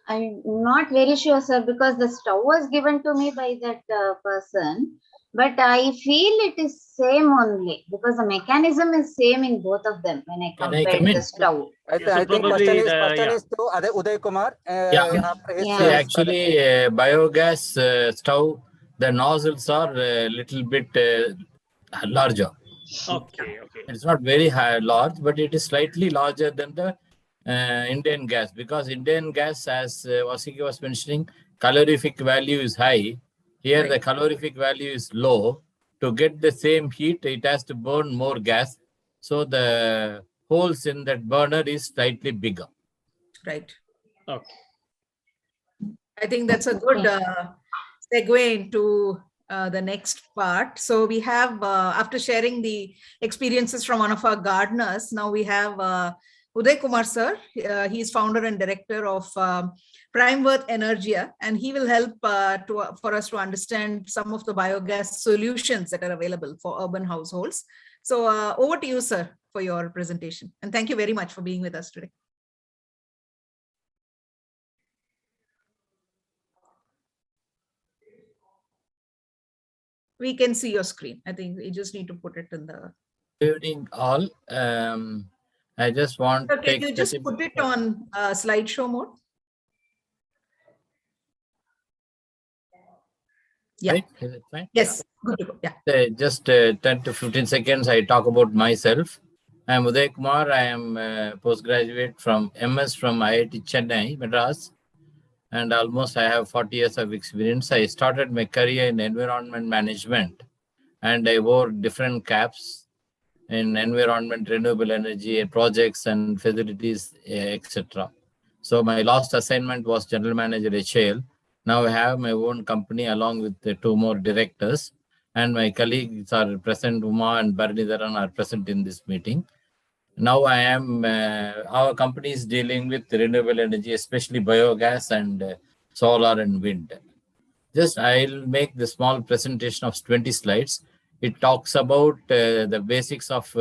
I'm not very sure, sir, because the stove was given to me by that person. But I feel it is same only because the mechanism is same in both of them when I compare the stove. I think question is to Uday Kumar. See, actually, biogas stove, the nozzles are a little bit larger. Okay. It's not very large, but it is slightly larger than the Indian gas, because Indian gas, as Vasiki was mentioning, calorific value is high. Here the calorific value is low. To get the same heat, it has to burn more gas. So the holes in that burner is slightly bigger. Right. Okay. I think that's a good segue into the next part. So we have, after sharing the experiences from one of our gardeners, now we have Uday Kumar sir. He is founder and director of Prime Worth Energia, and he will help for us to understand some of the biogas solutions that are available for urban households. So over to you, sir, for your presentation. And thank you very much for being with us today. We can see your screen. I think you just need to put it in the... Good evening all. I just want to... Can you just put it on slideshow mode? Yeah. Right? Is it fine? Yes. Good to go. Yeah. Just 10 to 15 seconds, I talk about myself. I am Uday Kumar. I am postgraduate from MS from IIT Chennai, Madras. And almost I have 40 years of experience. I started my career in environment management, and I wore different caps in environment, renewable energy, projects and facilities, etc. So my last assignment was general manager HAL. Now I have my own company along with the 2 more directors, and my colleagues are present. Uma and Bharanidharan are present in this meeting. Now I am, our company is dealing with renewable energy, especially biogas and solar and wind. Just I'll make the small presentation of 20 slides. It talks about the basics of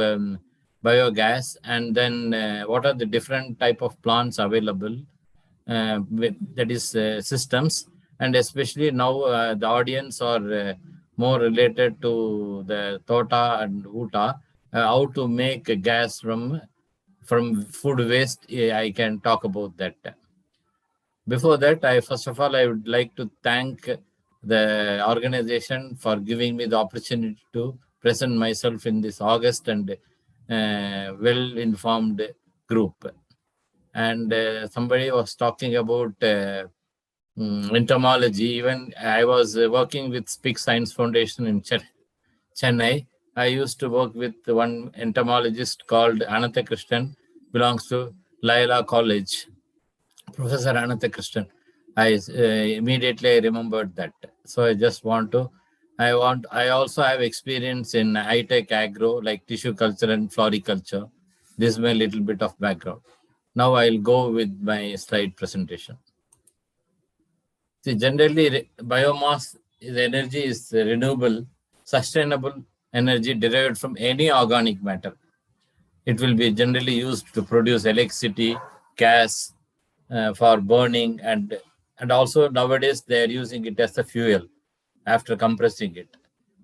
biogas, and then what are the different type of plants available, that is systems, and especially now the audience are more related to the Thota and Oota, how to make a gas from food waste. I can talk about that. Before that, first of all, I would like to thank the organization for giving me the opportunity to present myself in this august and well-informed group. And somebody was talking about entomology. Even I was working with Speak Science Foundation in Chennai. I used to work with one entomologist called Anantha Krishnan, belongs to Laila College. Professor Anantha Krishnan. I immediately remembered that. So I just I also have experience in high-tech agro, like tissue culture and floriculture. This is my little bit of background. Now I'll go with my slide presentation. See, generally, biomass energy is renewable, sustainable energy derived from any organic matter. It will be generally used to produce electricity, gas, for burning, and also nowadays they are using it as a fuel after compressing it.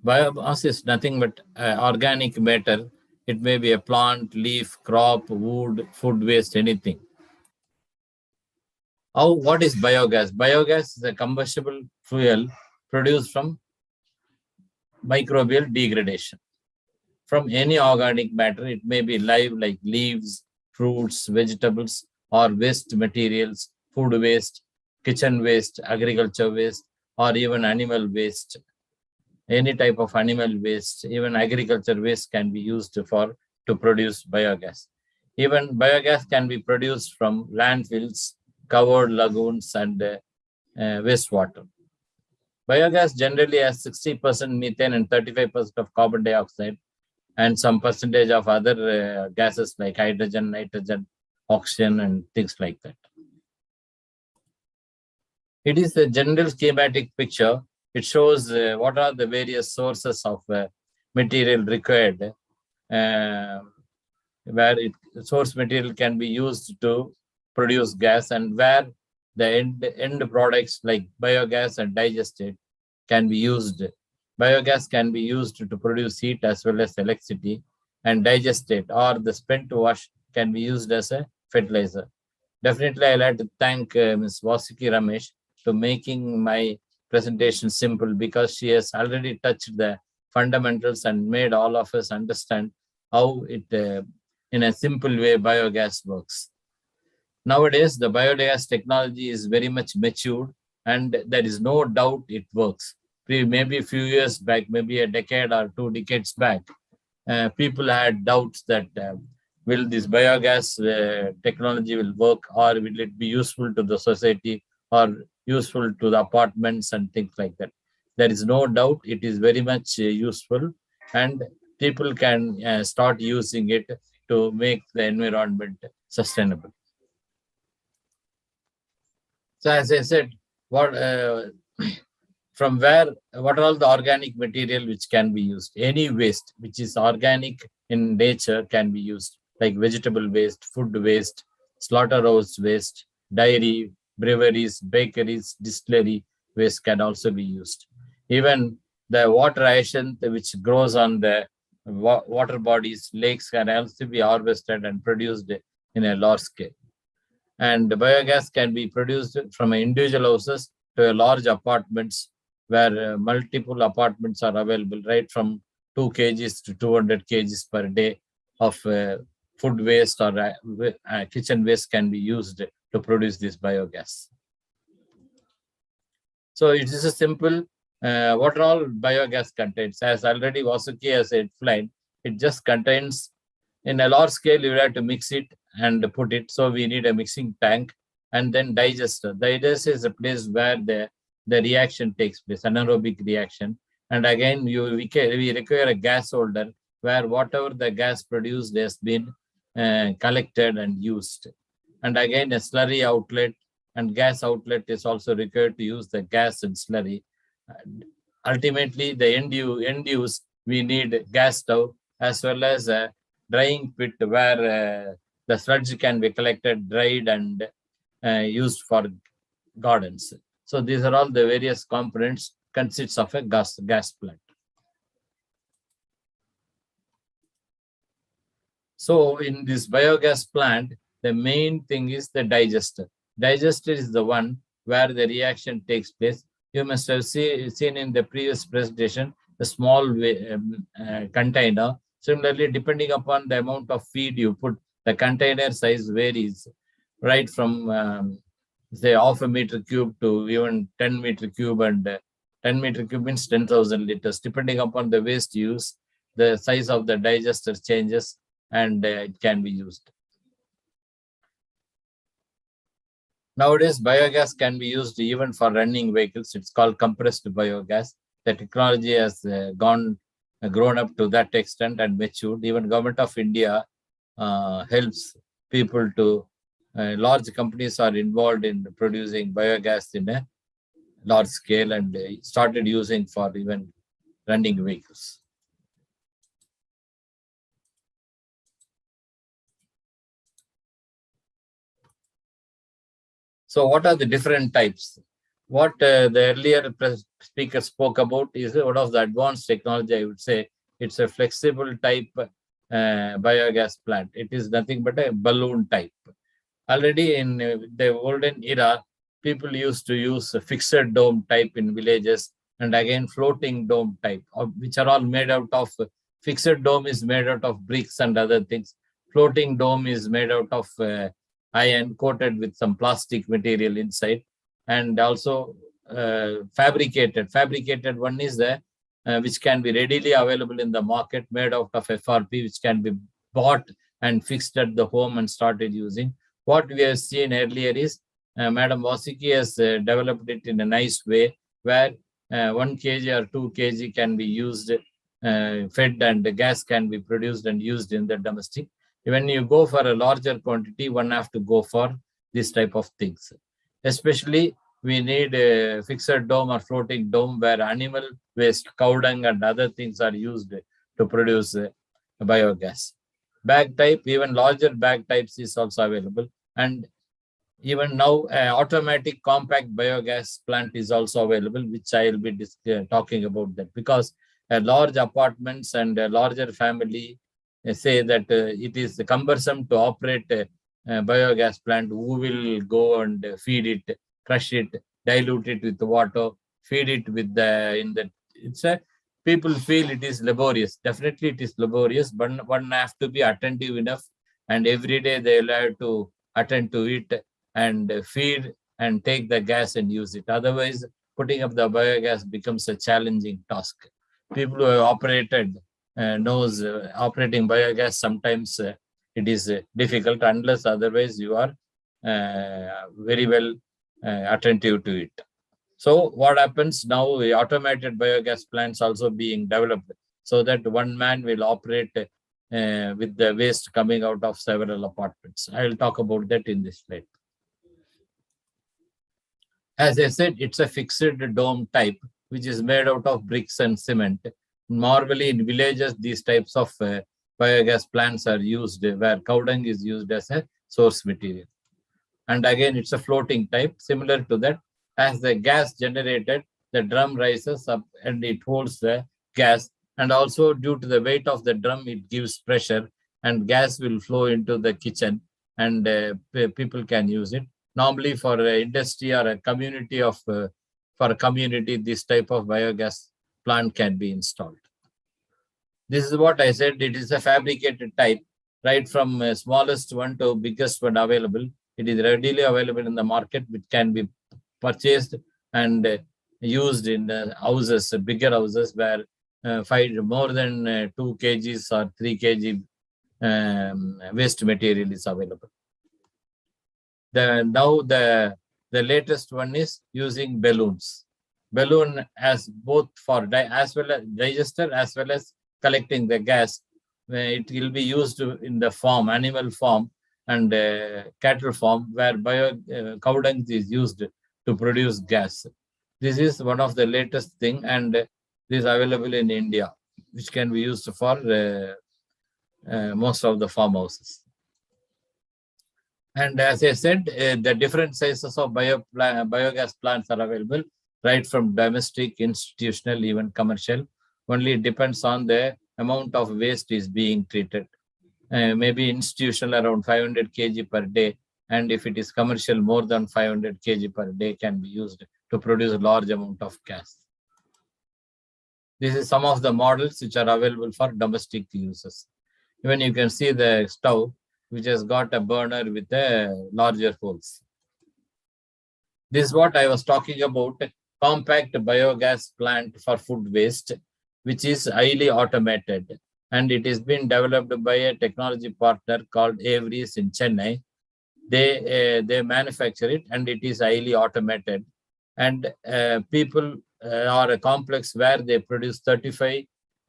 Biomass is nothing but organic matter. It may be a plant, leaf, crop, wood, food waste, anything. What is biogas? Biogas is a combustible fuel produced from microbial degradation. From any organic matter, it may be live like leaves, fruits, vegetables, or waste materials, food waste, kitchen waste, agriculture waste, or even animal waste. Any type of animal waste, even agriculture waste can be used to produce biogas. Even biogas can be produced from landfills, covered lagoons, and wastewater. Biogas generally has 60% methane and 35% of carbon dioxide, and some percentage of other gases like hydrogen, nitrogen, oxygen, and things like that. It is a general schematic picture. It shows what are the various sources of material required, where source material can be used to produce gas, and where the end products like biogas and digestate can be used. Biogas can be used to produce heat as well as electricity, and digestate or the spent wash can be used as a fertilizer. Definitely, I'd like to thank Ms. Vasiki Ramesh to making my presentation simple, because she has already touched the fundamentals and made all of us understand how it, in a simple way, biogas works. Nowadays, the biogas technology is very much matured, and there is no doubt it works. Maybe a few years back, maybe a decade or 2 decades back, people had doubts that will this biogas technology will work, or will it be useful to the society or useful to the apartments and things like that. There is no doubt it is very much useful, and people can start using it to make the environment sustainable. So as I said, what are all the organic material which can be used? Any waste which is organic in nature can be used, like vegetable waste, food waste, slaughterhouse waste, dairy, breweries, bakeries, distillery waste can also be used. Even the water hyacinth which grows on the water bodies, lakes, can also be harvested and produced in a large scale. And the biogas can be produced from individual houses to large apartments where multiple apartments are available, right from 2 kgs to 200 kgs per day of food waste or kitchen waste can be used to produce this biogas. So it is a simple, what all biogas contains. As already Vasuki has explained, it just contains, in a large scale, you have to mix it and put it. So we need a mixing tank and then digester. Digester is a place where the reaction takes place, anaerobic reaction. And again, we require a gas holder where whatever the gas produced has been collected and used. And again, a slurry outlet and gas outlet is also required to use the gas and slurry. Ultimately, the end use, we need gas stove as well as a drying pit where the sludge can be collected, dried, and used for gardens. So these are all the various components consists of a gas plant. So in this biogas plant, the main thing is the digester. Digester is the one where the reaction takes place. You must have seen in the previous presentation, the small container. Similarly, depending upon the amount of feed you put, the container size varies, right from say half a meter cube to even 10 meter cube, and 10 meter cube means 10,000 liters. Depending upon the waste use, the size of the digester changes and it can be used. Nowadays, biogas can be used even for running vehicles. It's called compressed biogas. The technology has grown up to that extent and matured. Even Government of India helps people to, large companies are involved in producing biogas in a large scale and started using for even running vehicles. So what are the different types? What the earlier speaker spoke about is one of the advanced technology, I would say. It's a flexible type biogas plant. It is nothing but a balloon type. Already in the olden era, people used to use a fixed dome type in villages and again floating dome type, which are all made out of, fixed dome is made out of bricks and other things. Floating dome is made out of iron coated with some plastic material inside, and also fabricated. Fabricated one is the which can be readily available in the market, made out of FRP, which can be bought and fixed at the home and started using. What we have seen earlier is Madam Vasuki has developed it in a nice way where 1 kg or 2 kg can be used, fed, and the gas can be produced and used in the domestic. When you go for a larger quantity, one have to go for this type of things. Especially, we need a fixed dome or floating dome where animal waste, cow dung, and other things are used to produce biogas. Bag type, even larger bag types is also available. And even now, automatic compact biogas plant is also available, which I will be talking about that, because large apartments and a larger family say that it is cumbersome to operate a biogas plant. Who will go and feed it, crush it, dilute it with water, feed it with people feel it is laborious. Definitely it is laborious, but one have to be attentive enough, and every day they will have to attend to it and feed and take the gas and use it. Otherwise, putting up the biogas becomes a challenging task. People who have operated knows operating biogas sometimes it is difficult, unless otherwise you are very well attentive to it. So what happens now, automated biogas plants also being developed so that one man will operate with the waste coming out of several apartments. I will talk about that in this slide. As I said, it's a fixed dome type, which is made out of bricks and cement. Normally in villages, these types of biogas plants are used where cow dung is used as a source material. And again, it's a floating type. Similar to that, as the gas generated, the drum rises up and it holds the gas. And also due to the weight of the drum, it gives pressure and gas will flow into the kitchen and people can use it. Normally for industry or a community of for a community, this type of biogas plant can be installed. This is what I said. It is a fabricated type, right from smallest one to biggest one available. It is readily available in the market, which can be purchased and used in the houses, bigger houses where more than 2 kgs or 3 kg waste material is available. Now the latest one is using balloons. Balloon as both for as well as digester as well as collecting the gas. It will be used in the farm, animal farm and cattle farm, where cow dung is used to produce gas. This is one of the latest thing, and this is available in India, which can be used for most of the farmhouses. And as I said, the different sizes of biogas plants are available, right from domestic, institutional, even commercial. Only it depends on the amount of waste is being treated. Maybe institutional around 500 kg per day. And if it is commercial, more than 500 kg per day can be used to produce a large amount of gas. This is some of the models which are available for domestic uses. Even you can see the stove, which has got a burner with larger holes. This is what I was talking about, compact biogas plant for food waste, which is highly automated. And it is being developed by a technology partner called Avery's in Chennai. They manufacture it, and it is highly automated. And people are a complex where they produce 35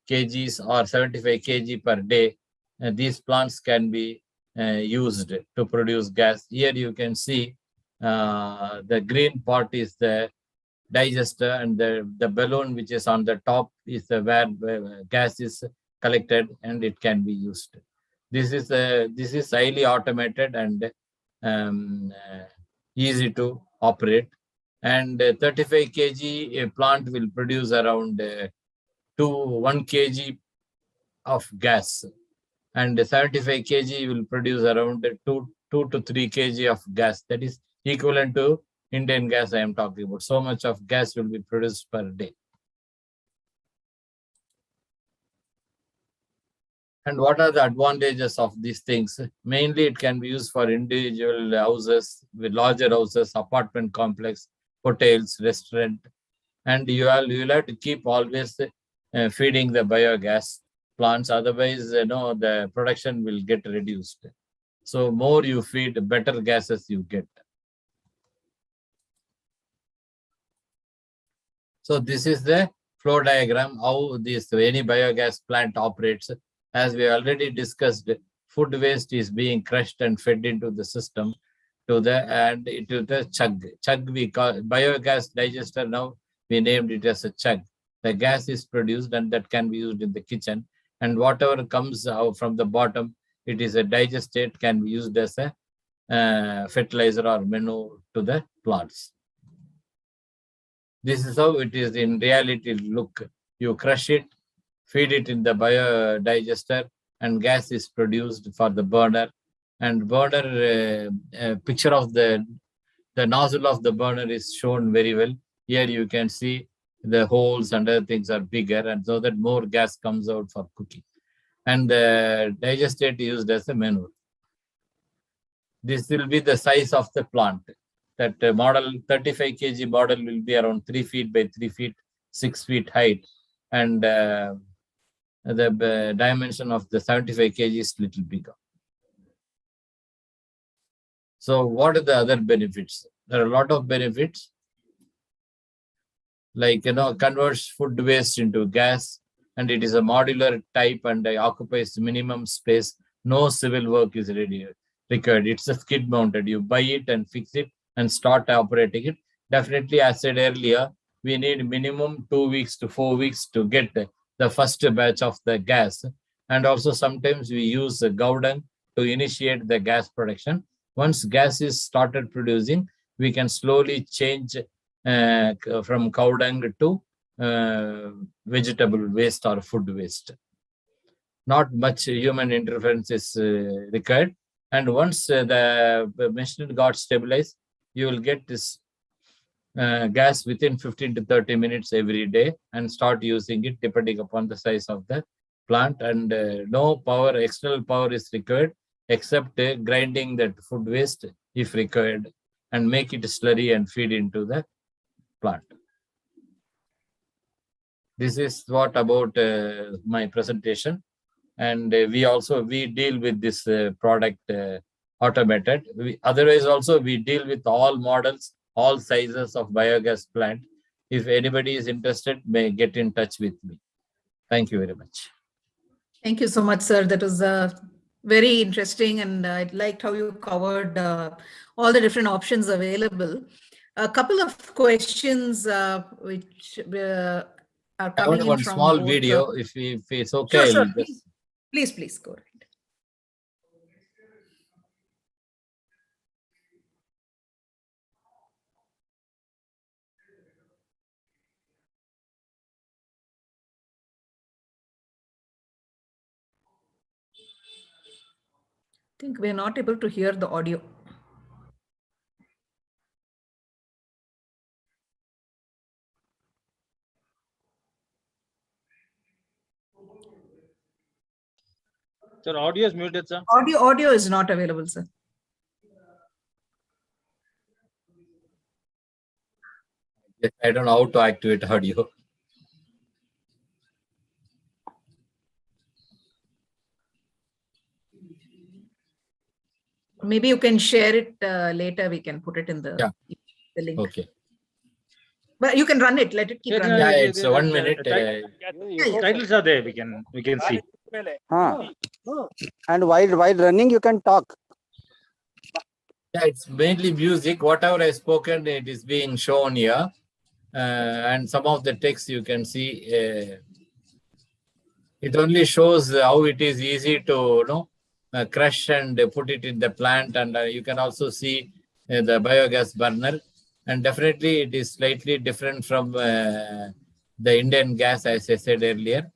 kgs or 75 kg per day. These plants can be used to produce gas. Here you can see the green part is the digester, and the balloon which is on the top is where gas is collected and it can be used. This is highly automated and easy to operate. And 35 kg a plant will produce around 1 kg of gas, and 75 kg will produce around 2 to 3 kg of gas. That is equivalent to Indian gas I am talking about. So much of gas will be produced per day. And what are the advantages of these things? Mainly, it can be used for individual houses, with larger houses, apartment complex, hotels, restaurant. And you'll have to keep always feeding the biogas plants. Otherwise, the production will get reduced. So more you feed, better gases you get. So this is the flow diagram, how any biogas plant operates. As we already discussed, food waste is being crushed and fed into the system into the chug. Chug we call biogas digester. Now we named it as a chug. The gas is produced and that can be used in the kitchen. And whatever comes out from the bottom, it is a digestate, can be used as a fertilizer or manure to the plants. This is how it is in reality look. You crush it, feed it in the biodigester, and gas is produced for the burner. And burner picture of the nozzle of the burner is shown very well. Here you can see the holes and other things are bigger, and so that more gas comes out for cooking. And the digestate used as a manure. This will be the size of the plant. That model 35 kg model will be around 3 feet by 3 feet, 6 feet height. And the dimension of the 75 kg is little bigger. So what are the other benefits? There are a lot of benefits. Like, converts food waste into gas, and it is a modular type and occupies minimum space. No civil work is required. It's a skid mounted. You buy it and fix it and start operating it. Definitely, as said earlier, we need minimum 2 weeks to 4 weeks to get the first batch of the gas. And also sometimes we use cow dung to initiate the gas production. Once gas is started producing, we can slowly change from cow dung to vegetable waste or food waste. Not much human interference is required. And once the machine got stabilized, you will get this gas within 15 to 30 minutes every day and start using it depending upon the size of the plant, and no power, external power is required except grinding that food waste if required and make it slurry and feed into the plant. This is what about my presentation. And we deal with this product automated. Otherwise also we deal with all models, all sizes of biogas plant. If anybody is interested, may get in touch with me. Thank you very much. Thank you so much, sir. That was very interesting, and I liked how you covered all the different options available. A couple of questions which are coming in one from small both, video, if it's okay. Sure, sure. Please go ahead. I think we're not able to hear the audio. Sir, audio is muted, sir. Audio is not available, sir. I don't know how to activate audio. Maybe you can share it later. We can put it in the link. Okay. But you can run it. Let it keep running. Yeah, it's 1 minute. Titles are there. We can see. And while running, you can talk. Yeah, it's mainly music. Whatever I spoken, it is being shown here. And some of the text you can see. It only shows how it is easy to crush and put it in the plant. And you can also see the biogas burner. And definitely it is slightly different from the Indian gas, as I said earlier.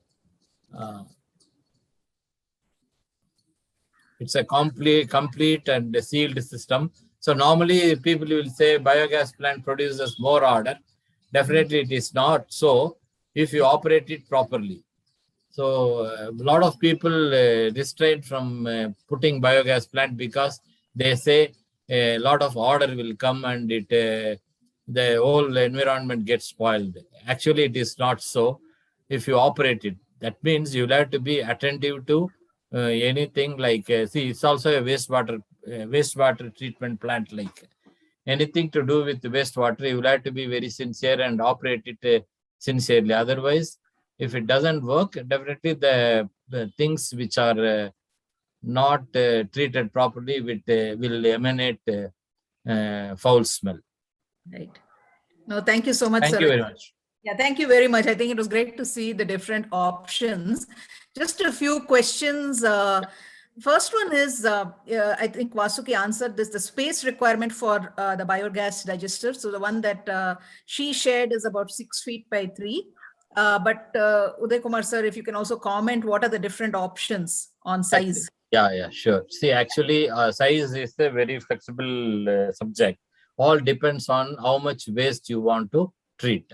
It's a complete and sealed system. So normally people will say biogas plant produces more order. Definitely it is not so if you operate it properly. So a lot of people restrain from putting biogas plant because they say a lot of order will come and the whole environment gets spoiled. Actually, it is not so if you operate it. That means you'll have to be attentive to anything like, see, it's also a wastewater treatment plant. Like anything to do with wastewater, you will have to be very sincere and operate it sincerely. Otherwise, if it doesn't work, definitely the things which are not treated properly will emanate foul smell. Right. No, thank you so much, Thank sir. you very much. Yeah, thank you very much. I think it was great to see the different options. Just a few questions. First one is, I think Vasuki answered this, the space requirement for the biogas digester. So the one that she shared is about 6 feet by 3. But Uday Kumar sir, if you can also comment, what are the different options on size? Yeah, sure. See, actually, size is a very flexible subject. All depends on how much waste you want to treat.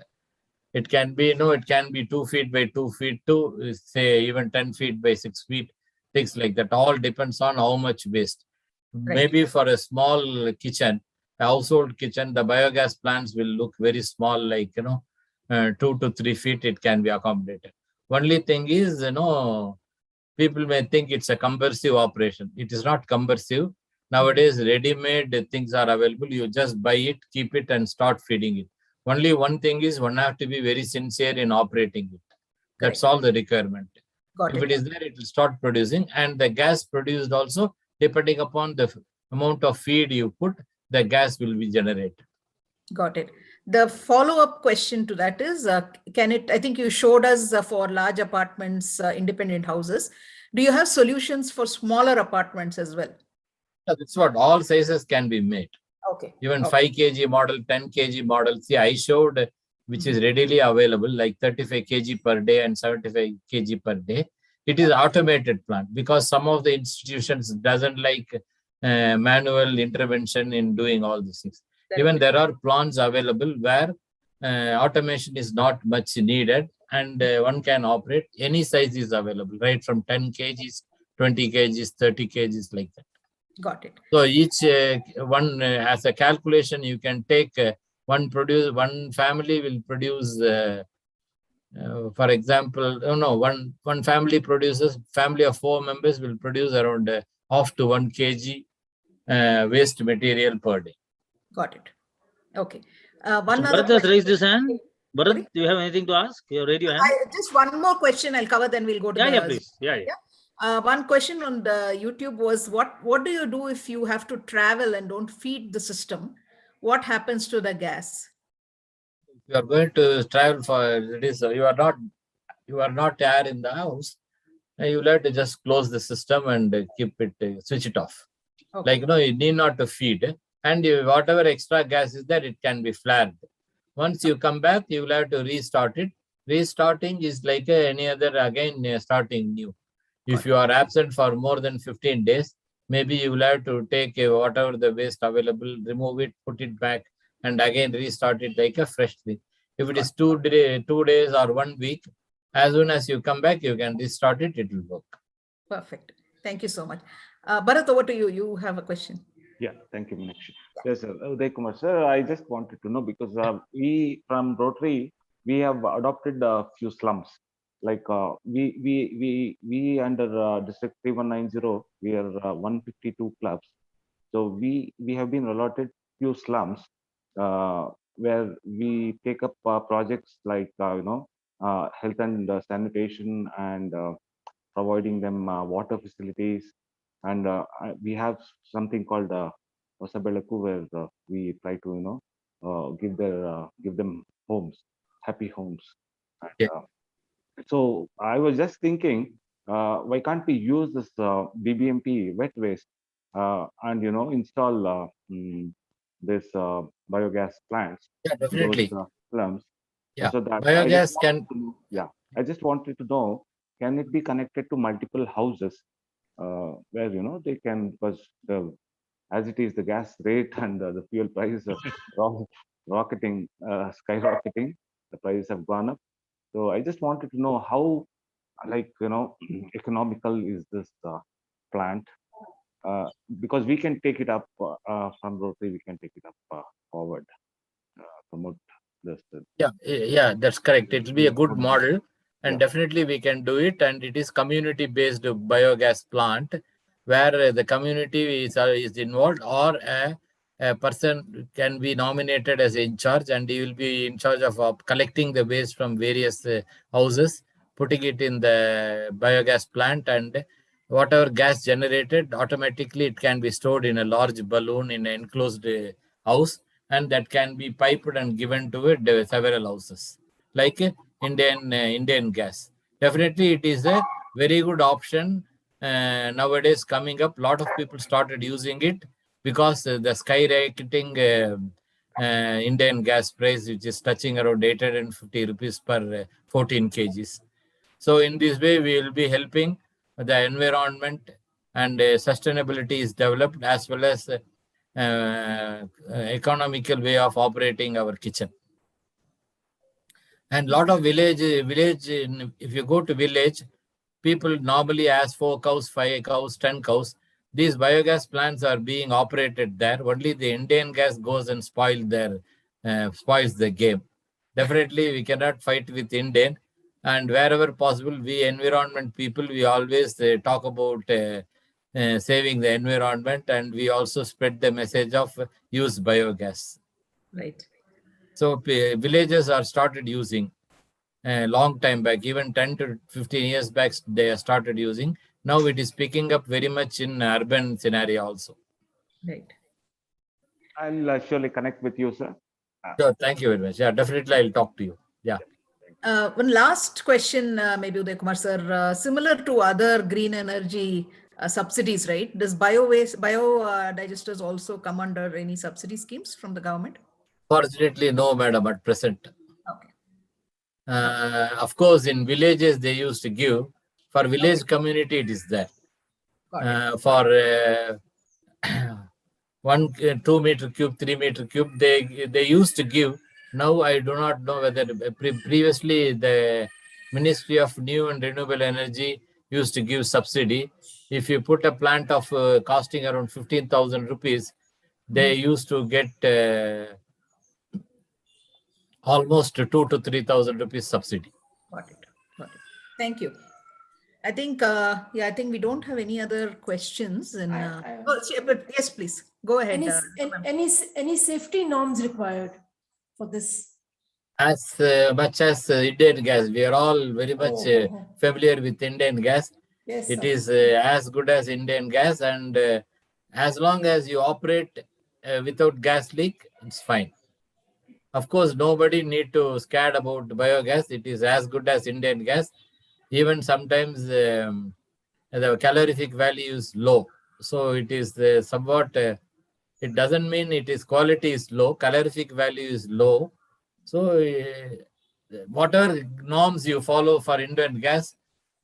It can be, it can be 2 feet by 2 feet to say even 10 feet by 6 feet, things like that. All depends on how much waste. Right. Maybe for a small kitchen, a household kitchen, the biogas plants will look very small, like, 2 to 3 feet, it can be accommodated. Only thing is, people may think it's a cumbersome operation. It is not cumbersome. Nowadays, ready-made things are available. You just buy it, keep it, and start feeding it. Only one thing is one have to be very sincere in operating it. That's all the requirement. If it is there, it will start producing. And the gas produced also, depending upon the amount of feed you put, the gas will be generated. Got it. The follow-up question to that is, I think you showed us for large apartments, independent houses. Do you have solutions for smaller apartments as well? That's what all sizes can be made. Okay. Even 5 kg model, 10 kg model. See, I showed which is readily available, like 35 kg per day and 75 kg per day. It is automated plant because some of the institutions doesn't like manual intervention in doing all these things. Even there are plants available where automation is not much needed, and one can operate. Any size is available, right from 10 kgs, 20 kgs, 30 kgs, like that. Got it. So each one as a calculation, you can take one family will produce, for example, one family produces, family of 4 members will produce around half to 1 kg waste material per day. Got it. Okay. One Bharat has raised his hand. Bharat, do you have anything to ask? You raised your hand. Just one more question I'll cover, then we'll go to Yeah, please. Yeah. One question on the YouTube was, what do you do if you have to travel and don't feed the system? What happens to the gas? You are going to travel for this. You are not there in the house. You will have to just close the system and keep it, switch it off. Okay. Like, you need not to feed. And whatever extra gas is there, it can be flared. Once you come back, you will have to restart it. Restarting is like any other, again, starting new. If you are absent for more than 15 days, maybe you will have to take whatever the waste available, remove it, put it back, and again restart it like a fresh thing. If it is 2 days or 1 week, as soon as you come back, you can restart it, it will work. Perfect. Thank you so much. Bharat, over to you. You have a question. Yeah, thank you, Meenakshi. Yes, sir. Uday Kumar, sir, I just wanted to know, because we from Rotary, we have adopted a few slums. Like we under District 3190, we are 152 clubs. So we have been allotted few slums where we take up projects like health and sanitation, and providing them water facilities, and we have something called Osabelaku, where we try to give them homes, happy homes. And, yeah. So I was just thinking, why can't we use this BBMP wet waste and install this biogas plants? Yeah, definitely. Those slums. Yeah, so that biogas can. I just wanted to know, can it be connected to multiple houses where they can, because as it is, the gas rate and the fuel prices are rocketing, skyrocketing. The prices have gone up. So I just wanted to know how, economical is this plant? Because we can take it up from Rotary, we can take it up forward, promote this. Yeah, that's correct. It will be a good model, and definitely we can do it. And it is community-based biogas plant, where the community is involved, or a person can be nominated as in charge, and he will be in charge of collecting the waste from various houses, putting it in the biogas plant, and whatever gas generated, automatically it can be stored in a large balloon in an enclosed house, and that can be piped and given to it several houses, like Indian gas. Definitely, it is a very good option nowadays coming up. A lot of people started using it because the skyrocketing Indian gas price, which is touching around 850 rupees per 14 kgs. So in this way, we will be helping the environment, and sustainability is developed, as well as economical way of operating our kitchen. And lot of village, if you go to village, people normally has 4 cows, 5 cows, 10 cows. These biogas plants are being operated there. Only the Indian gas goes and spoils the game. Definitely, we cannot fight with Indian. And wherever possible, we environment people, we always talk about saving the environment, and we also spread the message of use biogas. Right. So villages are started using a long time back, even 10 to 15 years back, they have started using. Now it is picking up very much in urban scenario also. Right. I'll surely connect with you, sir. Sure, thank you very much. Yeah, definitely I'll talk to you. Yeah. One last question, maybe Uday Kumar sir, similar to other green energy subsidies, right? Does digesters also come under any subsidy schemes from the government? Fortunately, no, madam, at present. Okay. Of course, in villages they used to give. For village community, it is there. For 2 meter cube, 3 meter cube. They used to give. Now I do not know whether previously the Ministry of New and Renewable Energy used to give subsidy. If you put a plant of costing around 15,000 rupees, they used to get almost 2,000 to 3,000 rupees subsidy. Got it. Got it. Thank you. I think, I think we don't have any other questions. And but yes, please go ahead. Any safety norms required for this? As much as Indian gas, we are all very much familiar with Indian gas. Yes, it sir. is as good as Indian gas, and as long as you operate without gas leak, it's fine. Of course, nobody need to scared about biogas. It is as good as Indian gas. Even sometimes the calorific value is low. So it is somewhat, it doesn't mean it is quality is low, calorific value is low. So whatever norms you follow for Indian gas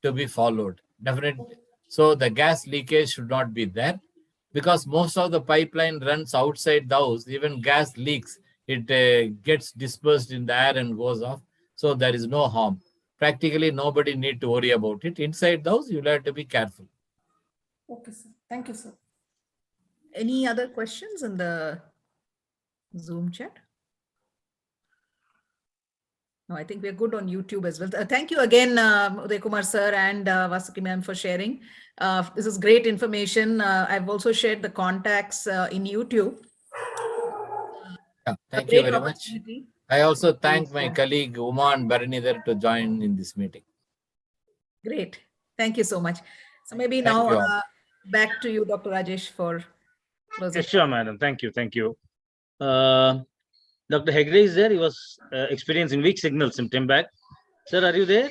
to be followed, definitely. So the gas leakage should not be there, because most of the pipeline runs outside the house. Even gas leaks, it gets dispersed in the air and goes off. So there is no harm. Practically nobody need to worry about it. Inside the house, you'll have to be careful. Okay, sir. Thank you, sir. Any other questions in the Zoom chat? No, I think we're good on YouTube as well. Thank you again, Uday Kumar sir and Vasuki ma'am for sharing. This is great information. I've also shared the contacts in YouTube. Thank you very much. I also thank my colleague Uma and Bharanidhar to join in this meeting. Great. Thank you so much. So maybe now back to you, Dr. Rajesh, for closing. Yes, sure, madam. Thank you. Thank you. Dr. Hegde is there. He was experiencing weak signal symptom back. Sir, are you there?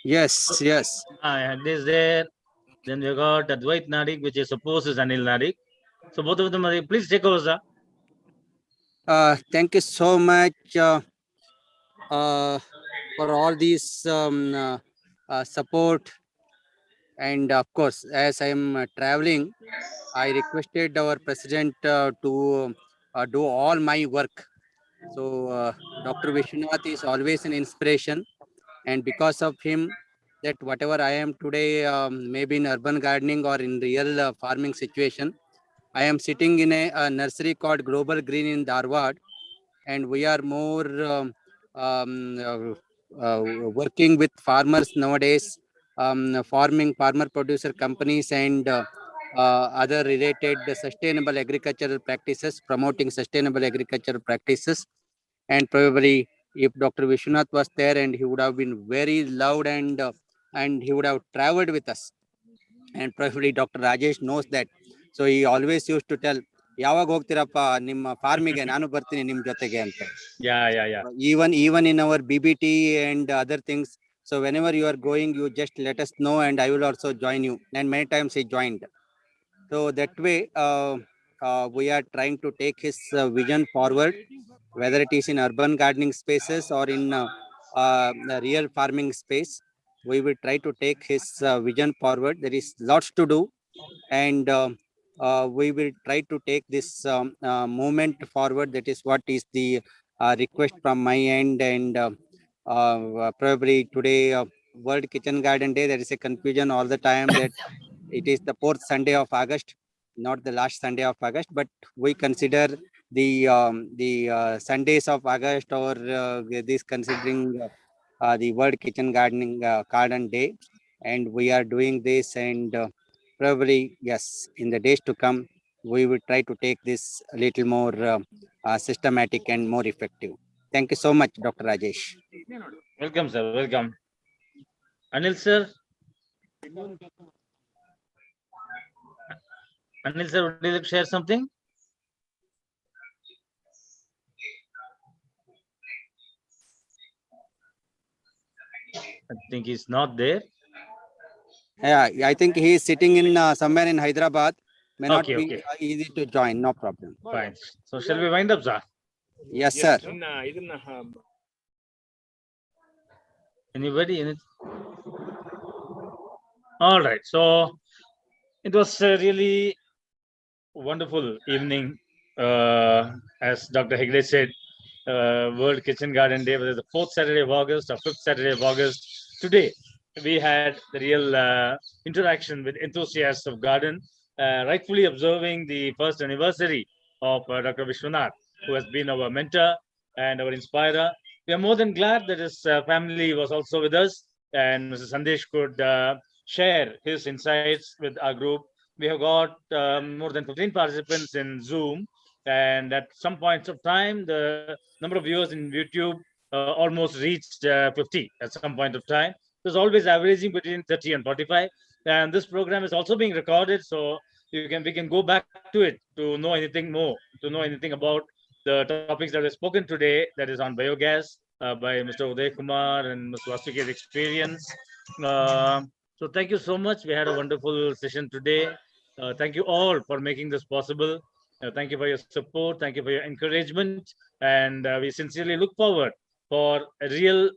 Yes, yes. Hegde is there. Then we got Advait Nadik, which I suppose is Anil Nadik. So both of them are there. Please take over, sir. Thank you so much for all these support. And of course, as I am traveling, I requested our president to do all my work. So Dr. Vishwanath is always an inspiration, and because of him, that whatever I am today, maybe in urban gardening or in real farming situation, I am sitting in a nursery called Global Green in Dharwad, and we are more working with farmers nowadays, farmer producer companies and other related sustainable agricultural practices, promoting sustainable agricultural practices. And probably if Dr. Vishwanath was there, and he would have been very loud, and he would have traveled with us. And probably Dr. Rajesh knows that. So he always used to tell, ಯಾವಾಗ ಹೋಗ್ತೀರಪ್ಪ ನಿಮ್ಮ ಫಾರ್ಮಿಗೆ, ನಾನು ಬರ್ತೀನಿ ನಿಮ್ಮ ಜೊತೆಗೆ ಅಂತ. Even in our BBT and other things. So whenever you are going, you just let us know, and I will also join you. And many times he joined. So that way, we are trying to take his vision forward, whether it is in urban gardening spaces or in the real farming space. We will try to take his vision forward. There is lots to do, and we will try to take this movement forward. That is what is the request from my end. And probably today, World Kitchen Garden Day, there is a confusion all the time that it is the 4th Sunday of August, not the last Sunday of August, but we consider the Sundays of August, or this considering the World Kitchen Garden Day, and we are doing this. And probably, yes, in the days to come, we will try to take this a little more systematic and more effective. Thank you so much, Dr. Rajesh. Welcome, sir. Welcome. Anil, sir. Anil, sir, would you like to share something? I think he's not there. Yeah, I think he is sitting in somewhere in Hyderabad. May not be easy to join. No problem. Fine. So shall we wind up, sir? Yes, sir. Anybody? All right. So it was really wonderful evening. As Dr. Hegde said, World Kitchen Garden Day was the 4th Saturday of August or 5th Saturday of August. Today, we had the real interaction with enthusiasts of garden, rightfully observing the first anniversary of Dr. Vishwanath, who has been our mentor and our inspirer. We are more than glad that his family was also with us, and Mr. Sandesh could share his insights with our group. We have got more than 15 participants in Zoom, and at some points of time, the number of viewers in YouTube almost reached 50 at some point of time. It was always averaging between 30 and 45. And this program is also being recorded, so we can go back to it to know anything more, to know anything about the topics that were spoken today, that is on biogas by Mr. Uday Kumar and Ms. Vastike's experience. So thank you so much. We had a wonderful session today. Thank you all for making this possible. Thank you for your support. Thank you for your encouragement. And we sincerely look forward for a real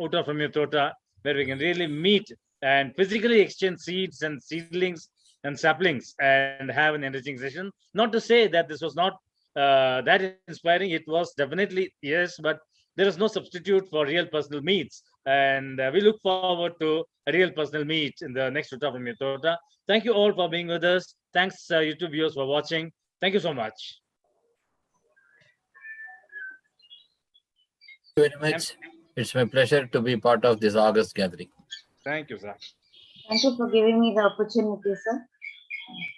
Oota from your Thota, where we can really meet and physically exchange seeds and seedlings and saplings and have an enriching session. Not to say that this was not that inspiring. It was definitely, yes, but there is no substitute for real personal meets. And we look forward to a real personal meet in the next Oota from your Thota. Thank you all for being with us. Thanks, YouTube viewers, for watching. Thank you so much. Thank you very much. It's my pleasure to be part of this August gathering. Thank you, sir. Thank you for giving me the opportunity, sir.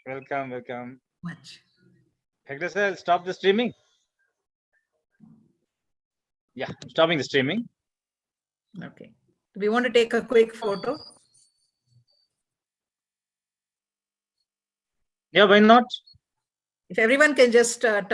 Welcome, welcome. Much. Hector sir, I'll stop the streaming. Yeah, I'm stopping the streaming. Okay. Do we want to take a quick photo? Yeah, why not? If everyone can just